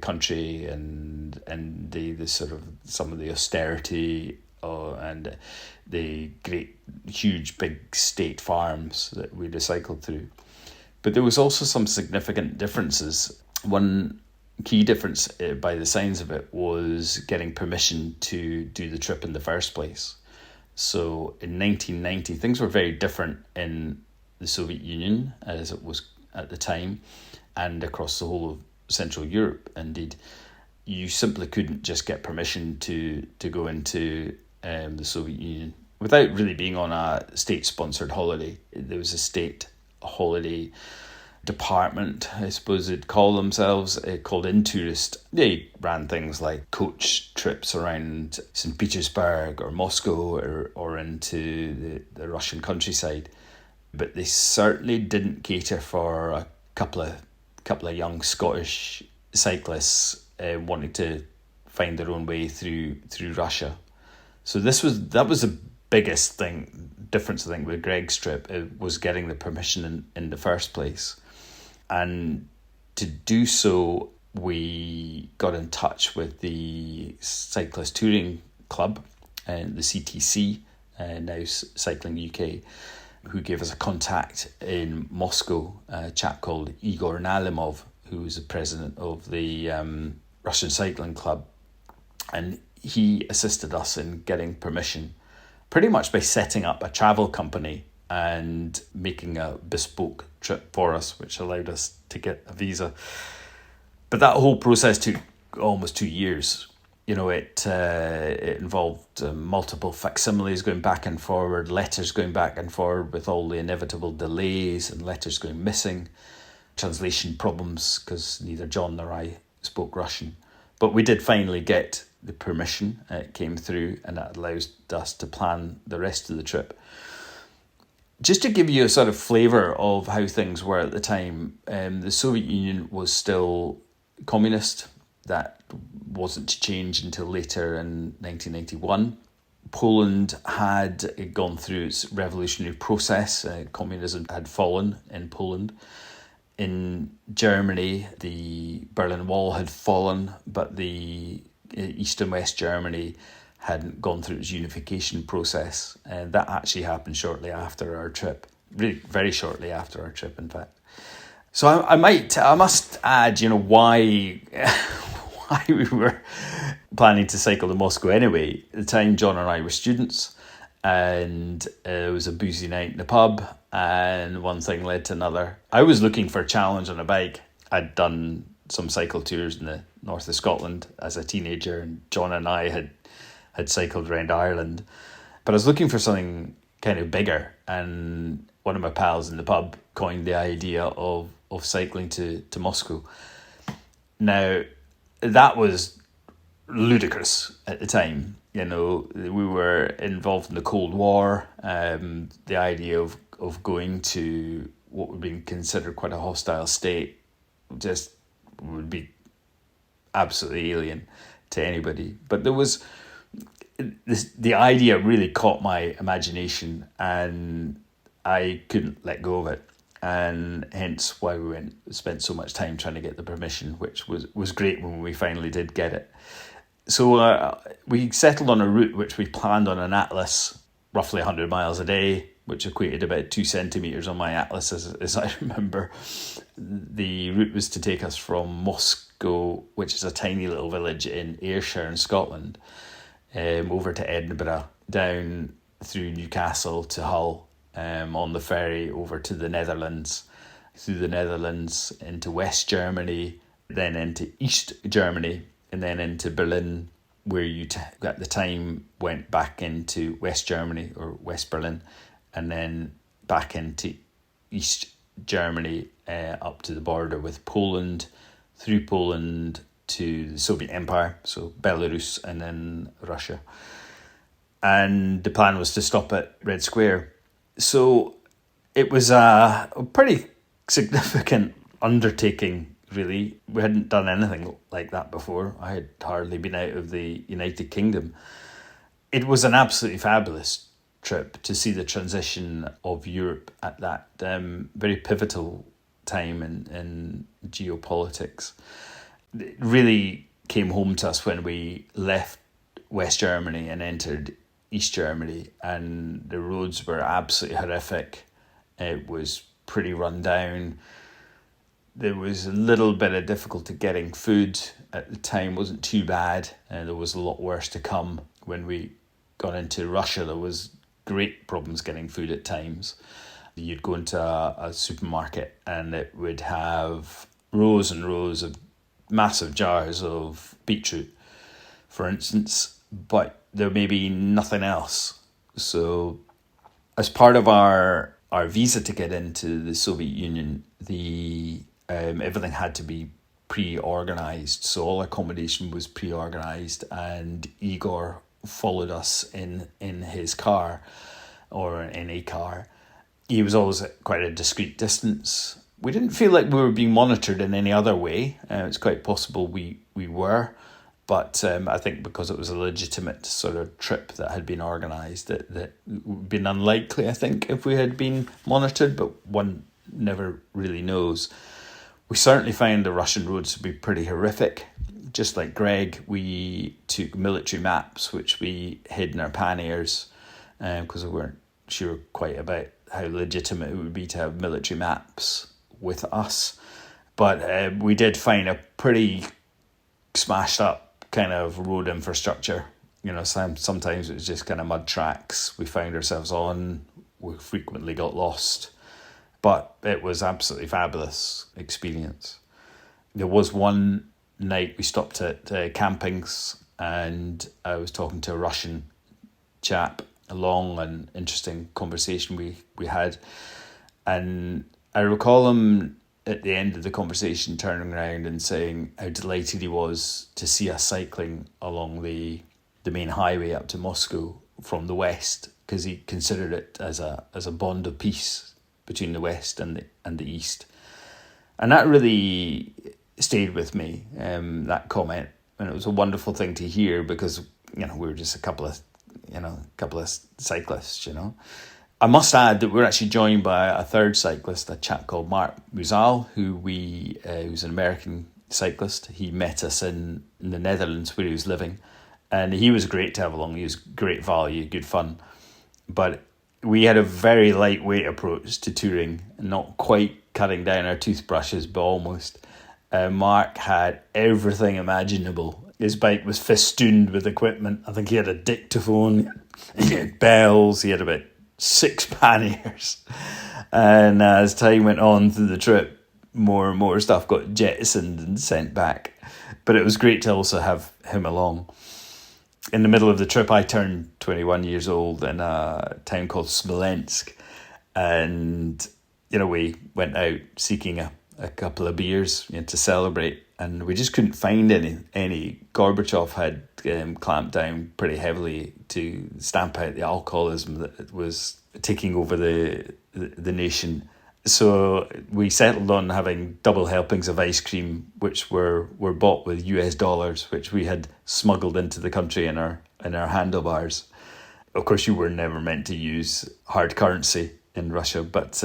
country and the sort of some of the austerity and the great huge big state farms that we cycled through. But there was also some significant differences. One key difference, by the signs of it, was getting permission to do the trip in the first place. So in 1990, things were very different in the Soviet Union as it was at the time, and across the whole of Central Europe. Indeed, you simply couldn't just get permission to go into the Soviet Union without really being on a state-sponsored holiday. There was a state holiday department, I suppose they'd call themselves, called Intourist. They ran things like coach trips around St. Petersburg or Moscow or into the Russian countryside. But they certainly didn't cater for a couple of young Scottish cyclists wanting to find their own way through Russia. So that was the biggest difference I think with Greg's trip. It was getting the permission in the first place. And to do so, we got in touch with the Cyclist Touring Club, the CTC, now Cycling UK, who gave us a contact in Moscow, a chap called Igor Nalimov, who was the president of the Russian Cycling Club. And he assisted us in getting permission pretty much by setting up a travel company and making a bespoke trip for us, which allowed us to get a visa. But that whole process took almost 2 years. You know, it involved multiple facsimiles going back and forward, letters going back and forward with all the inevitable delays and letters going missing, translation problems because neither John nor I spoke Russian. But we did finally get the permission. It came through, and that allowed us to plan the rest of the trip. Just to give you a sort of flavour of how things were at the time, the Soviet Union was still communist. That wasn't to change until later in 1991. Poland had gone through its revolutionary process. Communism had fallen in Poland. In Germany, the Berlin Wall had fallen, but the East and West Germany hadn't gone through its unification process. And that actually happened shortly after our trip. Really, very shortly after our trip, in fact. So I must add, why we were planning to cycle to Moscow anyway. At the time, John and I were students, and it was a boozy night in the pub, and one thing led to another. I was looking for a challenge on a bike. I'd done some cycle tours in the north of Scotland as a teenager, and John and I had cycled around Ireland. But I was looking for something kind of bigger, and one of my pals in the pub coined the idea of cycling to Moscow. Now, that was ludicrous at the time. You know, we were involved in the Cold War. The idea of going to what would be considered quite a hostile state just would be absolutely alien to anybody. But there was the idea really caught my imagination, and I couldn't let go of it. And hence why we spent so much time trying to get the permission, which was great when we finally did get it. So we settled on a route which we planned on an atlas, roughly 100 miles a day, which equated about 2 centimetres on my atlas, as I remember. The route was to take us from Moscow, which is a tiny little village in Ayrshire in Scotland, over to Edinburgh, down through Newcastle to Hull, on the ferry over to the Netherlands, through the Netherlands into West Germany, then into East Germany, and then into Berlin, where you at the time went back into West Germany or West Berlin, and then back into East Germany, up to the border with Poland, through Poland to the Soviet Empire, so Belarus and then Russia. And the plan was to stop at Red Square. So it was a pretty significant undertaking, really. We hadn't done anything like that before. I had hardly been out of the United Kingdom. It was an absolutely fabulous trip to see the transition of Europe at that very pivotal time in geopolitics. It really came home to us when we left West Germany and entered East Germany, and the roads were absolutely horrific. It was pretty run down. There was a little bit of difficulty getting food at the time. It wasn't too bad. There was a lot worse to come. When we got into Russia, there was great problems getting food at times. You'd go into a supermarket and it would have rows and rows of massive jars of beetroot, for instance, but there may be nothing else. So as part of our visa to get into the Soviet Union, everything had to be pre-organised. So all accommodation was pre-organised, and Igor followed us in his car, or in a car. He was always at quite a discreet distance. We didn't feel like we were being monitored in any other way. It's quite possible we were, but I think because it was a legitimate sort of trip that had been organised, that would have been unlikely, I think, if we had been monitored, but one never really knows. We certainly found the Russian roads to be pretty horrific. Just like Greg, we took military maps, which we hid in our panniers, because we weren't sure quite about how legitimate it would be to have military maps with us. But we did find a pretty smashed up kind of road infrastructure. You know, sometimes it was just kind of mud tracks we found ourselves on. We frequently got lost. But it was absolutely fabulous experience. There was one night we stopped at campings, and I was talking to a Russian chap, a long and interesting conversation we had. And I recall him at the end of the conversation turning around and saying how delighted he was to see us cycling along the main highway up to Moscow from the west, because he considered it as a bond of peace between the West and the East. And that really stayed with me, that comment. And it was a wonderful thing to hear, because, you know, we were just a couple of cyclists, you know. I must add that we're actually joined by a third cyclist, a chap called Mark Muzal, who's an American cyclist. He met us in the Netherlands where he was living, and he was great to have along. He was great value, good fun. But we had a very lightweight approach to touring, not quite cutting down our toothbrushes, but almost. Mark had everything imaginable. His bike was festooned with equipment. I think he had a dictaphone, he had bells, he had about 6 panniers. And as time went on through the trip, more and more stuff got jettisoned and sent back. But it was great to also have him along. In the middle of the trip, I turned 21 years old in a town called Smolensk. And, you know, we went out seeking a a couple of beers, to celebrate, and we just couldn't find any. Gorbachev had clamped down pretty heavily to stamp out the alcoholism that was taking over the nation. So we settled on having double helpings of ice cream, which were bought with US dollars, which we had smuggled into the country in our handlebars. Of course, you were never meant to use hard currency in Russia, but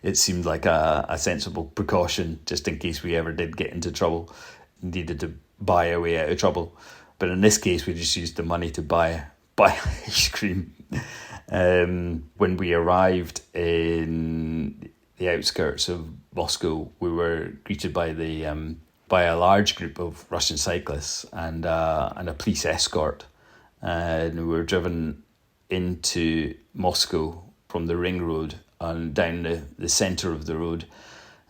it seemed like a sensible precaution just in case we ever did get into trouble, needed to buy our way out of trouble. But in this case, we just used the money to buy ice cream. When we arrived in the outskirts of Moscow, we were greeted by a large group of Russian cyclists and a police escort, and we were driven into Moscow from the ring road and down the centre of the road,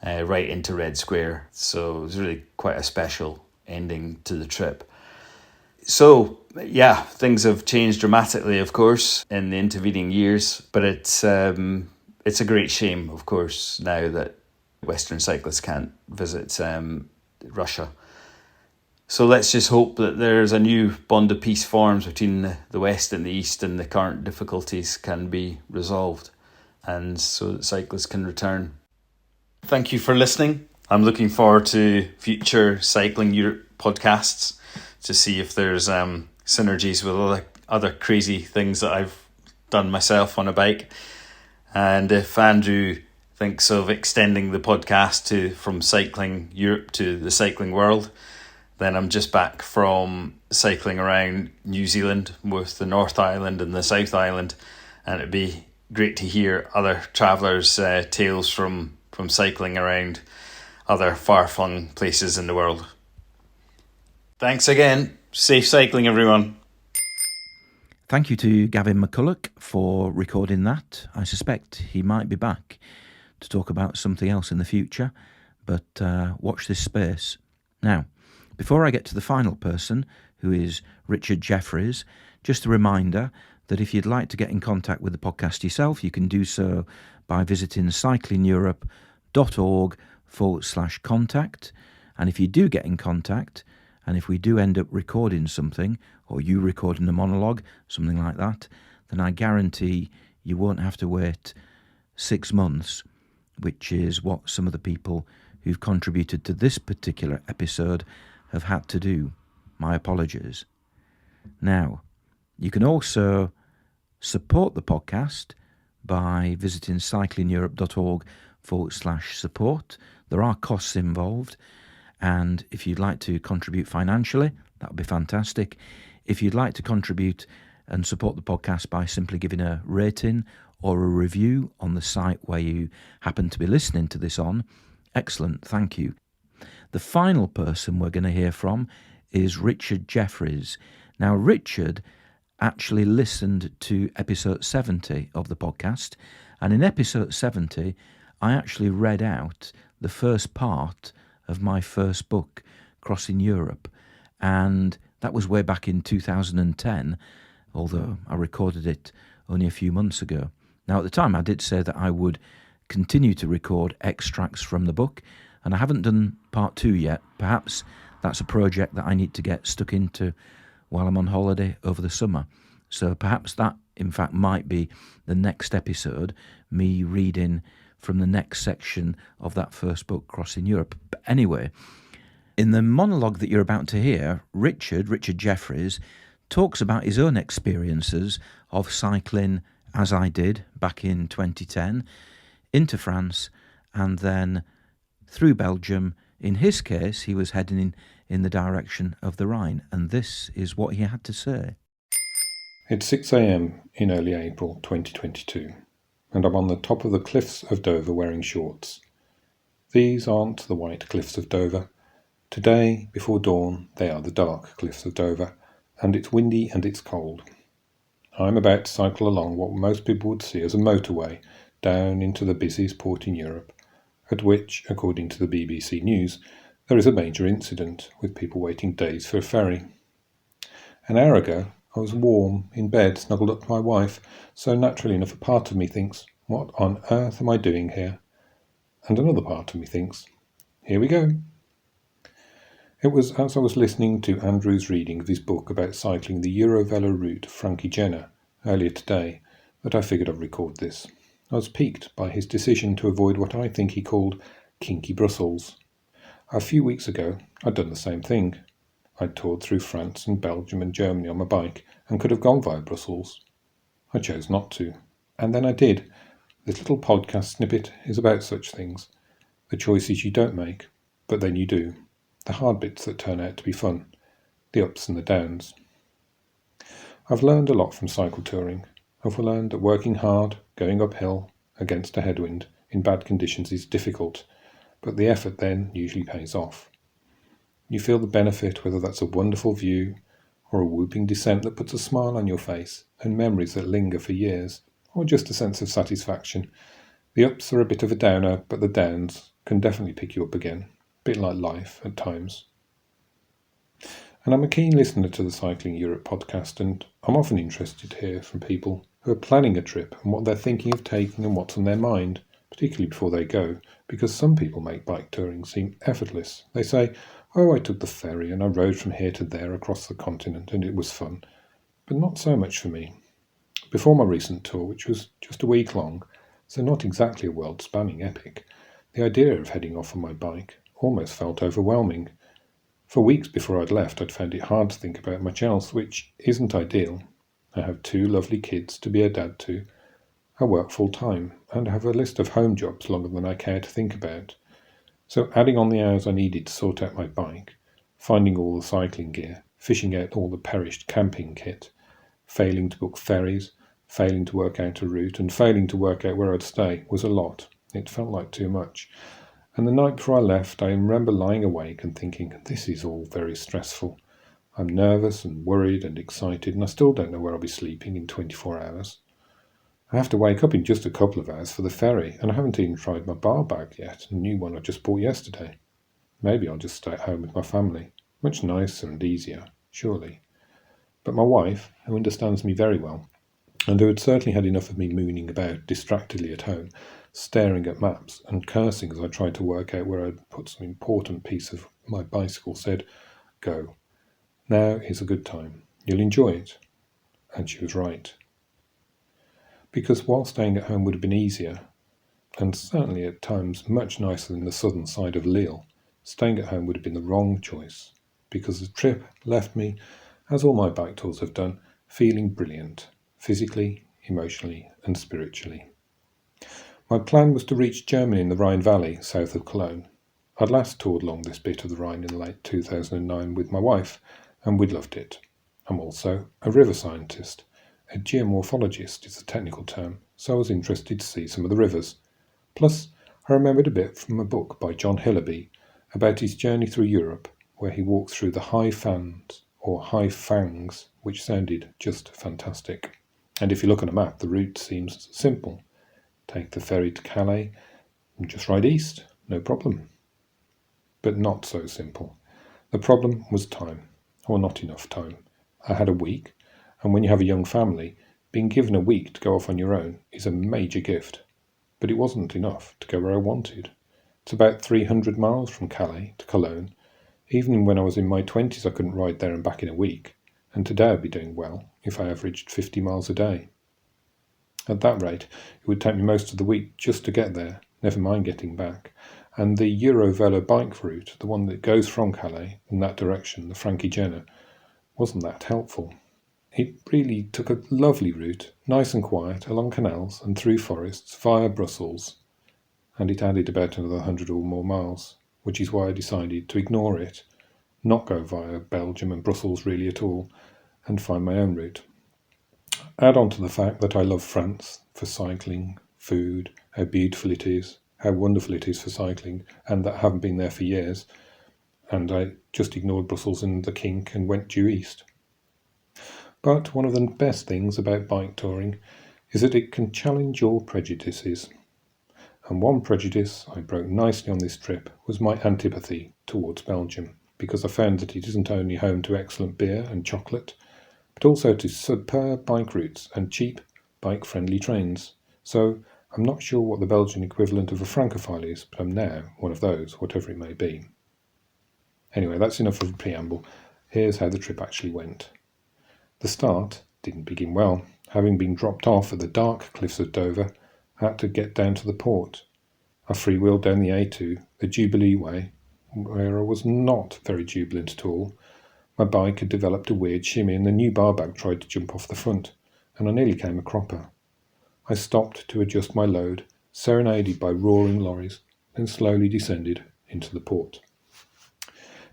right into Red Square. So it was really quite a special ending to the trip. So, yeah, things have changed dramatically, of course, in the intervening years, but it's a great shame, of course, now that Western cyclists can't visit Russia. So let's just hope that there's a new bond of peace forms between the West and the East, and the current difficulties can be resolved, and so that cyclists can return. Thank you for listening. I'm looking forward to future Cycling Europe podcasts to see if there's synergies with other crazy things that I've done myself on a bike. And if Andrew thinks of extending the podcast from Cycling Europe to the cycling world, then I'm just back from cycling around New Zealand with the North Island and the South Island, and it'd be great to hear other travellers' tales from cycling around other far-flung places in the world. Thanks again. Safe cycling, everyone. Thank you to Gavin McCulloch for recording that. I suspect he might be back to talk about something else in the future, but watch this space. Now, before I get to the final person, who is Richard Jeffries, just a reminder that if you'd like to get in contact with the podcast yourself, you can do so by visiting cyclingeurope.org/contact. And if you do get in contact, and if we do end up recording something, or you recording a monologue, something like that, then I guarantee you won't have to wait 6 months, which is what some of the people who've contributed to this particular episode have had to do. My apologies. Now, you can also support the podcast by visiting cyclingeurope.org/support. There are costs involved, and if you'd like to contribute financially, that would be fantastic. If you'd like to contribute and support the podcast by simply giving a rating or a review on the site where you happen to be listening to this on, excellent, thank you. The final person we're going to hear from is Richard Jeffries. Now, Richard actually listened to episode 70 of the podcast, and in episode 70, I actually read out the first part of my first book, Crossing Europe, and that was way back in 2010, although I recorded it only a few months ago. Now, at the time, I did say that I would continue to record extracts from the book, and I haven't done part 2 yet. Perhaps that's a project that I need to get stuck into while I'm on holiday over the summer. So perhaps that, in fact, might be the next episode, me reading from the next section of that first book, Crossing Europe. But anyway, in the monologue that you're about to hear, Richard Jeffries, talks about his own experiences of cycling, as I did back in 2010, into France and then through Belgium. In his case, he was heading in the direction of the Rhine, and this is what he had to say. It's 6 a.m. in early April 2022, and I'm on the top of the cliffs of Dover wearing shorts. These aren't the white cliffs of Dover. Today, before dawn, they are the dark cliffs of Dover, and it's windy and it's cold. I'm about to cycle along what most people would see as a motorway down into the busiest port in Europe, at which, according to the BBC News, there is a major incident with people waiting days for a ferry. An hour ago, I was warm, in bed, snuggled up to my wife, so naturally enough a part of me thinks, what on earth am I doing here? And another part of me thinks, here we go. It was as I was listening to Andrew's reading of his book about cycling the Eurovelo route of Frankie Jenner earlier today that I figured I'd record this. I was piqued by his decision to avoid what I think he called kinky Brussels. A few weeks ago, I'd done the same thing. I'd toured through France and Belgium and Germany on my bike and could have gone via Brussels. I chose not to, and then I did. This little podcast snippet is about such things, the choices you don't make, but then you do, the hard bits that turn out to be fun, the ups and the downs. I've learned a lot from cycle touring. I've learned that working hard, going uphill, against a headwind, in bad conditions is difficult, but the effort then usually pays off. You feel the benefit, whether that's a wonderful view or a whooping descent that puts a smile on your face and memories that linger for years, or just a sense of satisfaction. The ups are a bit of a downer, but the downs can definitely pick you up again, a bit like life at times. And I'm a keen listener to the Cycling Europe podcast, and I'm often interested to hear from people who are planning a trip and what they're thinking of taking and what's on their mind, particularly before they go, because some people make bike touring seem effortless. They say, oh, I took the ferry and I rode from here to there across the continent and it was fun. But not so much for me. Before my recent tour, which was just a week long, so not exactly a world-spanning epic, the idea of heading off on my bike almost felt overwhelming. For weeks before I'd left, I'd found it hard to think about much else, which isn't ideal. I have 2 lovely kids to be a dad to. I work full-time, and have a list of home jobs longer than I care to think about. So adding on the hours I needed to sort out my bike, finding all the cycling gear, fishing out all the perished camping kit, failing to book ferries, failing to work out a route, and failing to work out where I'd stay was a lot. It felt like too much. And the night before I left, I remember lying awake and thinking, this is all very stressful. I'm nervous and worried and excited, and I still don't know where I'll be sleeping in 24 hours. I have to wake up in just a couple of hours for the ferry, and I haven't even tried my bar bag yet, a new one I just bought yesterday. Maybe I'll just stay at home with my family. Much nicer and easier, surely. But my wife, who understands me very well, and who had certainly had enough of me mooning about distractedly at home, staring at maps and cursing as I tried to work out where I'd put some important piece of my bicycle, said, go. Now is a good time. You'll enjoy it. And she was right. Because while staying at home would have been easier, and certainly at times much nicer than the southern side of Lille, staying at home would have been the wrong choice, because the trip left me, as all my bike tours have done, feeling brilliant, physically, emotionally and spiritually. My plan was to reach Germany in the Rhine Valley, south of Cologne. I'd last toured along this bit of the Rhine in late 2009 with my wife, and we'd loved it. I'm also a river scientist. A geomorphologist is the technical term, so I was interested to see some of the rivers. Plus, I remembered a bit from a book by John Hillaby about his journey through Europe, where he walked through the High Fans, or High Fangs, which sounded just fantastic. And if you look on a map, the route seems simple. Take the ferry to Calais and just ride east, no problem. But not so simple. The problem was time, or not enough time. I had a week, and when you have a young family, being given a week to go off on your own is a major gift. But it wasn't enough to go where I wanted. It's about 300 miles from Calais to Cologne. Even when I was in my 20s, I couldn't ride there and back in a week, and today I'd be doing well if I averaged 50 miles a day. At that rate, it would take me most of the week just to get there, never mind getting back. And the Eurovelo bike route, the one that goes from Calais in that direction, the Frankie Jenner, wasn't that helpful. It really took a lovely route, nice and quiet, along canals and through forests via Brussels, and it added about another 100 or more miles, which is why I decided to ignore it, not go via Belgium and Brussels really at all, and find my own route. Add on to the fact that I love France for cycling, food, how beautiful it is, how wonderful it is for cycling, and that I haven't been there for years, and I just ignored Brussels and the kink and went due east. But one of the best things about bike touring is that it can challenge your prejudices. And one prejudice I broke nicely on this trip was my antipathy towards Belgium, because I found that it isn't only home to excellent beer and chocolate, but also to superb bike routes and cheap, bike-friendly trains. So I'm not sure what the Belgian equivalent of a francophile is, but I'm now one of those, whatever it may be. Anyway, that's enough of a preamble. Here's how the trip actually went. The start didn't begin well. Having been dropped off at the dark cliffs of Dover, I had to get down to the port. I freewheeled down the A2, the Jubilee Way, where I was not very jubilant at all. My bike had developed a weird shimmy and the new bar bag tried to jump off the front, and I nearly came a cropper. I stopped to adjust my load, serenaded by roaring lorries, then slowly descended into the port.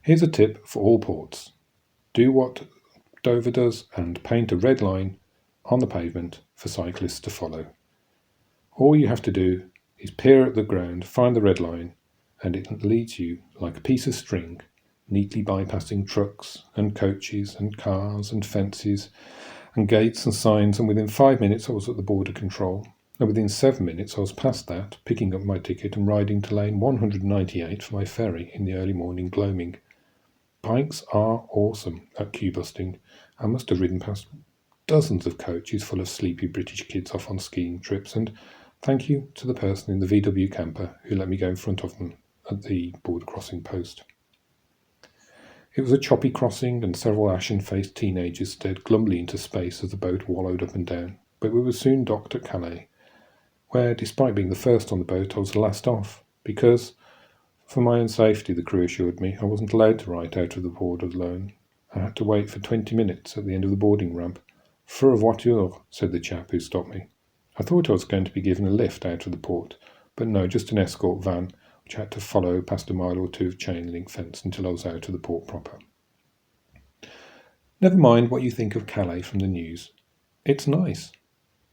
Here's a tip for all ports. Do what Dover does and paint a red line on the pavement for cyclists to follow. All you have to do is peer at the ground, find the red line, and it leads you like a piece of string, neatly bypassing trucks and coaches and cars and fences and gates and signs, and within 5 minutes I was at the border control, and within 7 minutes I was past that, picking up my ticket and riding to lane 198 for my ferry in the early morning gloaming. Bikes are awesome at queue busting. I must have ridden past dozens of coaches full of sleepy British kids off on skiing trips, and thank you to the person in the VW camper who let me go in front of them at the border crossing post. It was a choppy crossing, and several ashen-faced teenagers stared glumly into space as the boat wallowed up and down, but we were soon docked at Calais, where, despite being the first on the boat, I was the last off, because, for my own safety, the crew assured me, I wasn't allowed to ride out of the port alone. I had to wait for 20 minutes at the end of the boarding ramp. "For a voiture," said the chap who stopped me. I thought I was going to be given a lift out of the port, but no, just an escort van, which had to follow past a mile or two of chain link fence until I was out of the port proper. Never mind what you think of Calais from the news. It's nice.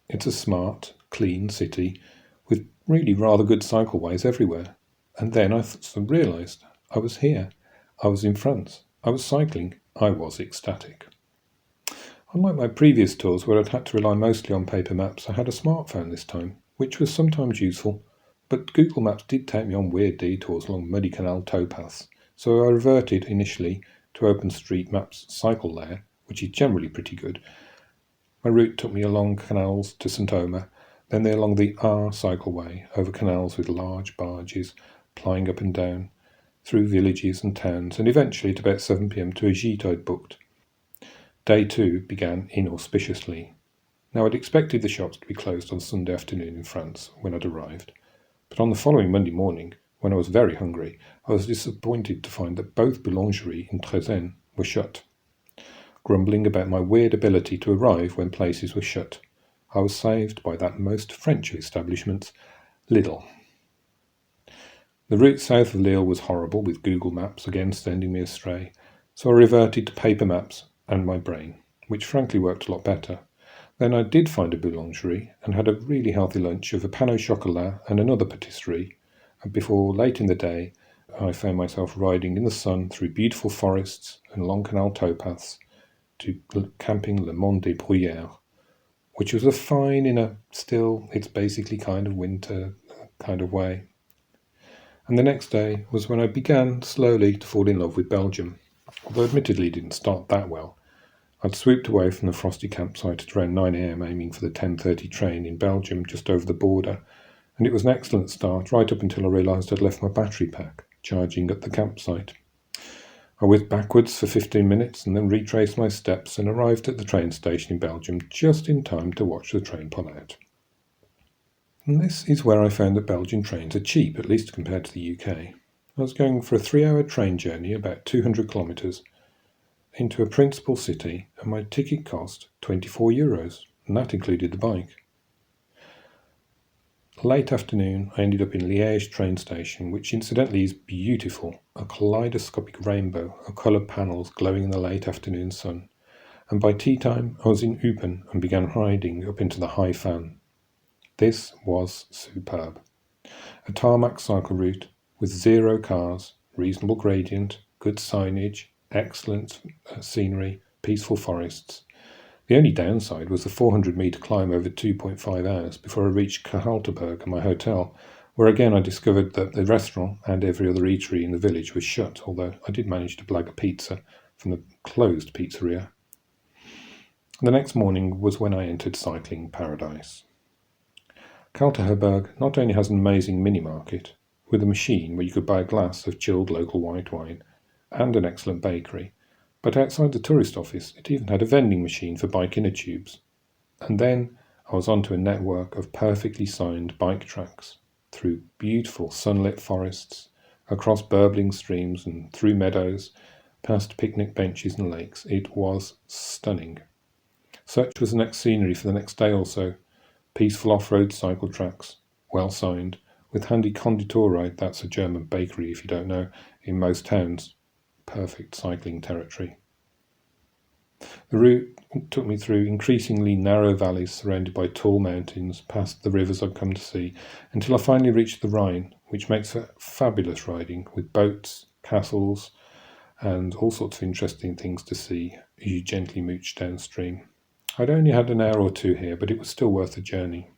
It's a smart, clean city with really rather good cycleways everywhere. And then I realised I was here. I was in France. I was cycling. I was ecstatic. Unlike my previous tours where I'd had to rely mostly on paper maps, I had a smartphone this time, which was sometimes useful, but Google Maps did take me on weird detours along muddy canal towpaths, so I reverted initially to OpenStreetMap's cycle layer, which is generally pretty good. My route took me along canals to St Omer, then along the R cycleway over canals with large barges plying up and down, through villages and towns, and eventually at about 7 p.m. to a gîte I'd booked. Day 2 began inauspiciously. Now I'd expected the shops to be closed on Sunday afternoon in France when I'd arrived, but on the following Monday morning, when I was very hungry, I was disappointed to find that both boulangeries in Trézène were shut. Grumbling about my weird ability to arrive when places were shut, I was saved by that most French of establishments, Lidl. The route south of Lille was horrible, with Google Maps again sending me astray, so I reverted to paper maps and my brain, which frankly worked a lot better. Then I did find a boulangerie and had a really healthy lunch of a pain au chocolat and another patisserie, and before late in the day I found myself riding in the sun through beautiful forests and long canal towpaths to camping Le Mont des Bruyères, which was a fine in a still, it's basically kind of winter kind of way. And the next day was when I began slowly to fall in love with Belgium, although admittedly it didn't start that well. I'd swooped away from the frosty campsite at around 9 a.m, aiming for the 10:30 train in Belgium just over the border, and it was an excellent start right up until I realised I'd left my battery pack charging at the campsite. I whizzed backwards for 15 minutes and then retraced my steps and arrived at the train station in Belgium just in time to watch the train pull out. And this is where I found that Belgian trains are cheap, at least compared to the UK. I was going for a 3-hour train journey, about 200 kilometres, into a principal city, and my ticket cost €24, and that included the bike. Late afternoon, I ended up in Liège train station, which incidentally is beautiful, a kaleidoscopic rainbow of coloured panels glowing in the late afternoon sun, and by tea time I was in Eupen and began riding up into the High Fan. This was superb. A tarmac cycle route with 0 cars, reasonable gradient, good signage, excellent scenery, peaceful forests. The only downside was the 400-metre climb over 2.5 hours before I reached Gehalterberg and my hotel, where again I discovered that the restaurant and every other eatery in the village was shut, although I did manage to blag a pizza from the closed pizzeria. The next morning was when I entered cycling paradise. Kaltenherberg not only has an amazing mini-market, with a machine where you could buy a glass of chilled local white wine, and an excellent bakery, but outside the tourist office it even had a vending machine for bike inner tubes. And then I was onto a network of perfectly signed bike tracks, through beautiful sunlit forests, across burbling streams and through meadows, past picnic benches and lakes. It was stunning. Such was the next scenery for the next day or so. Peaceful off-road cycle tracks, well signed, with handy conditorei, that's a German bakery if you don't know, in most towns. Perfect cycling territory. The route took me through increasingly narrow valleys surrounded by tall mountains, past the rivers I'd come to see, until I finally reached the Rhine, which makes for fabulous riding, with boats, castles, and all sorts of interesting things to see as you gently mooch downstream. I'd only had an hour or two here, but it was still worth the journey.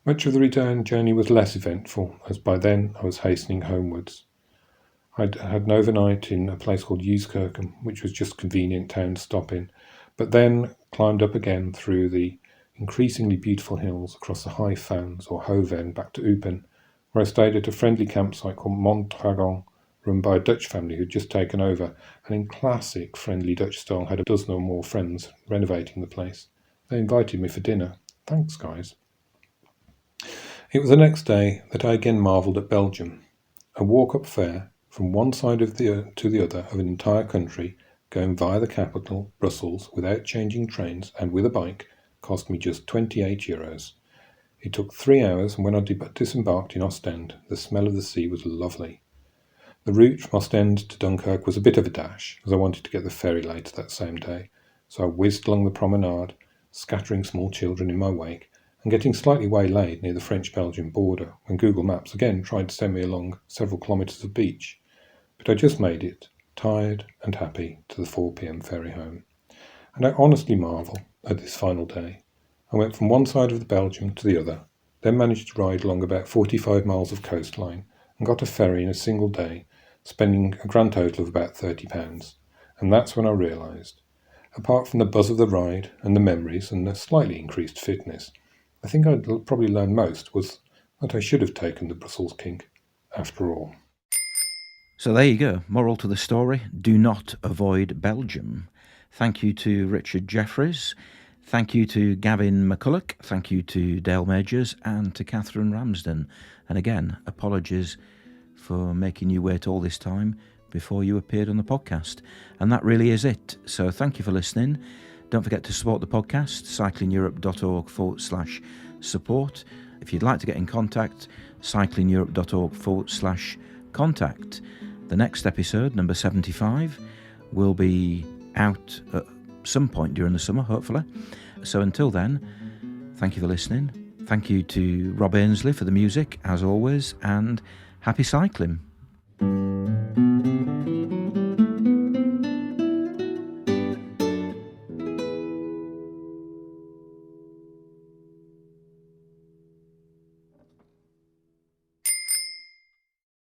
Much of the return journey was less eventful, as by then I was hastening homewards. I'd had an overnight in a place called Euskirchen, which was just a convenient town to stop in, but then climbed up again through the increasingly beautiful hills across the High Fans or Hoven back to Eupen, where I stayed at a friendly campsite called Montragon, run by a Dutch family who'd just taken over, and in classic friendly Dutch style had a dozen or more friends renovating the place. They invited me for dinner. Thanks, guys. It was the next day that I again marvelled at Belgium. A walk-up fare from one side of to the other of an entire country, going via the capital, Brussels, without changing trains and with a bike, cost me just €28. It took 3 hours, and when I disembarked in Ostend, the smell of the sea was lovely. The route from Ostend to Dunkirk was a bit of a dash, as I wanted to get the ferry later that same day, so I whizzed along the promenade, scattering small children in my wake, and getting slightly waylaid near the French-Belgian border when Google Maps again tried to send me along several kilometres of beach. But I just made it, tired and happy, to the 4 p.m. ferry home. And I honestly marvel at this final day. I went from one side of the Belgium to the other, then managed to ride along about 45 miles of coastline, and got a ferry in a single day, spending a grand total of about £30. And that's when I realised, apart from the buzz of the ride and the memories and the slightly increased fitness, I think I'd probably learned most was that I should have taken the Brussels kink after all. So there you go. Moral to the story, do not avoid Belgium. Thank you to Richard Jeffries. Thank you to Gavin McCulloch. Thank you to Dale Majors and to Cathryn Ramsden. And again, apologies for making you wait all this time before you appeared on the podcast. And that really is it. So thank you for listening. Don't forget to support the podcast, cyclingeurope.org/support. If you'd like to get in contact, cyclingeurope.org/contact. The next episode, number 75, will be out at some point during the summer, hopefully. So until then, thank you for listening. Thank you to Rob Ainsley for the music, as always, and happy cycling.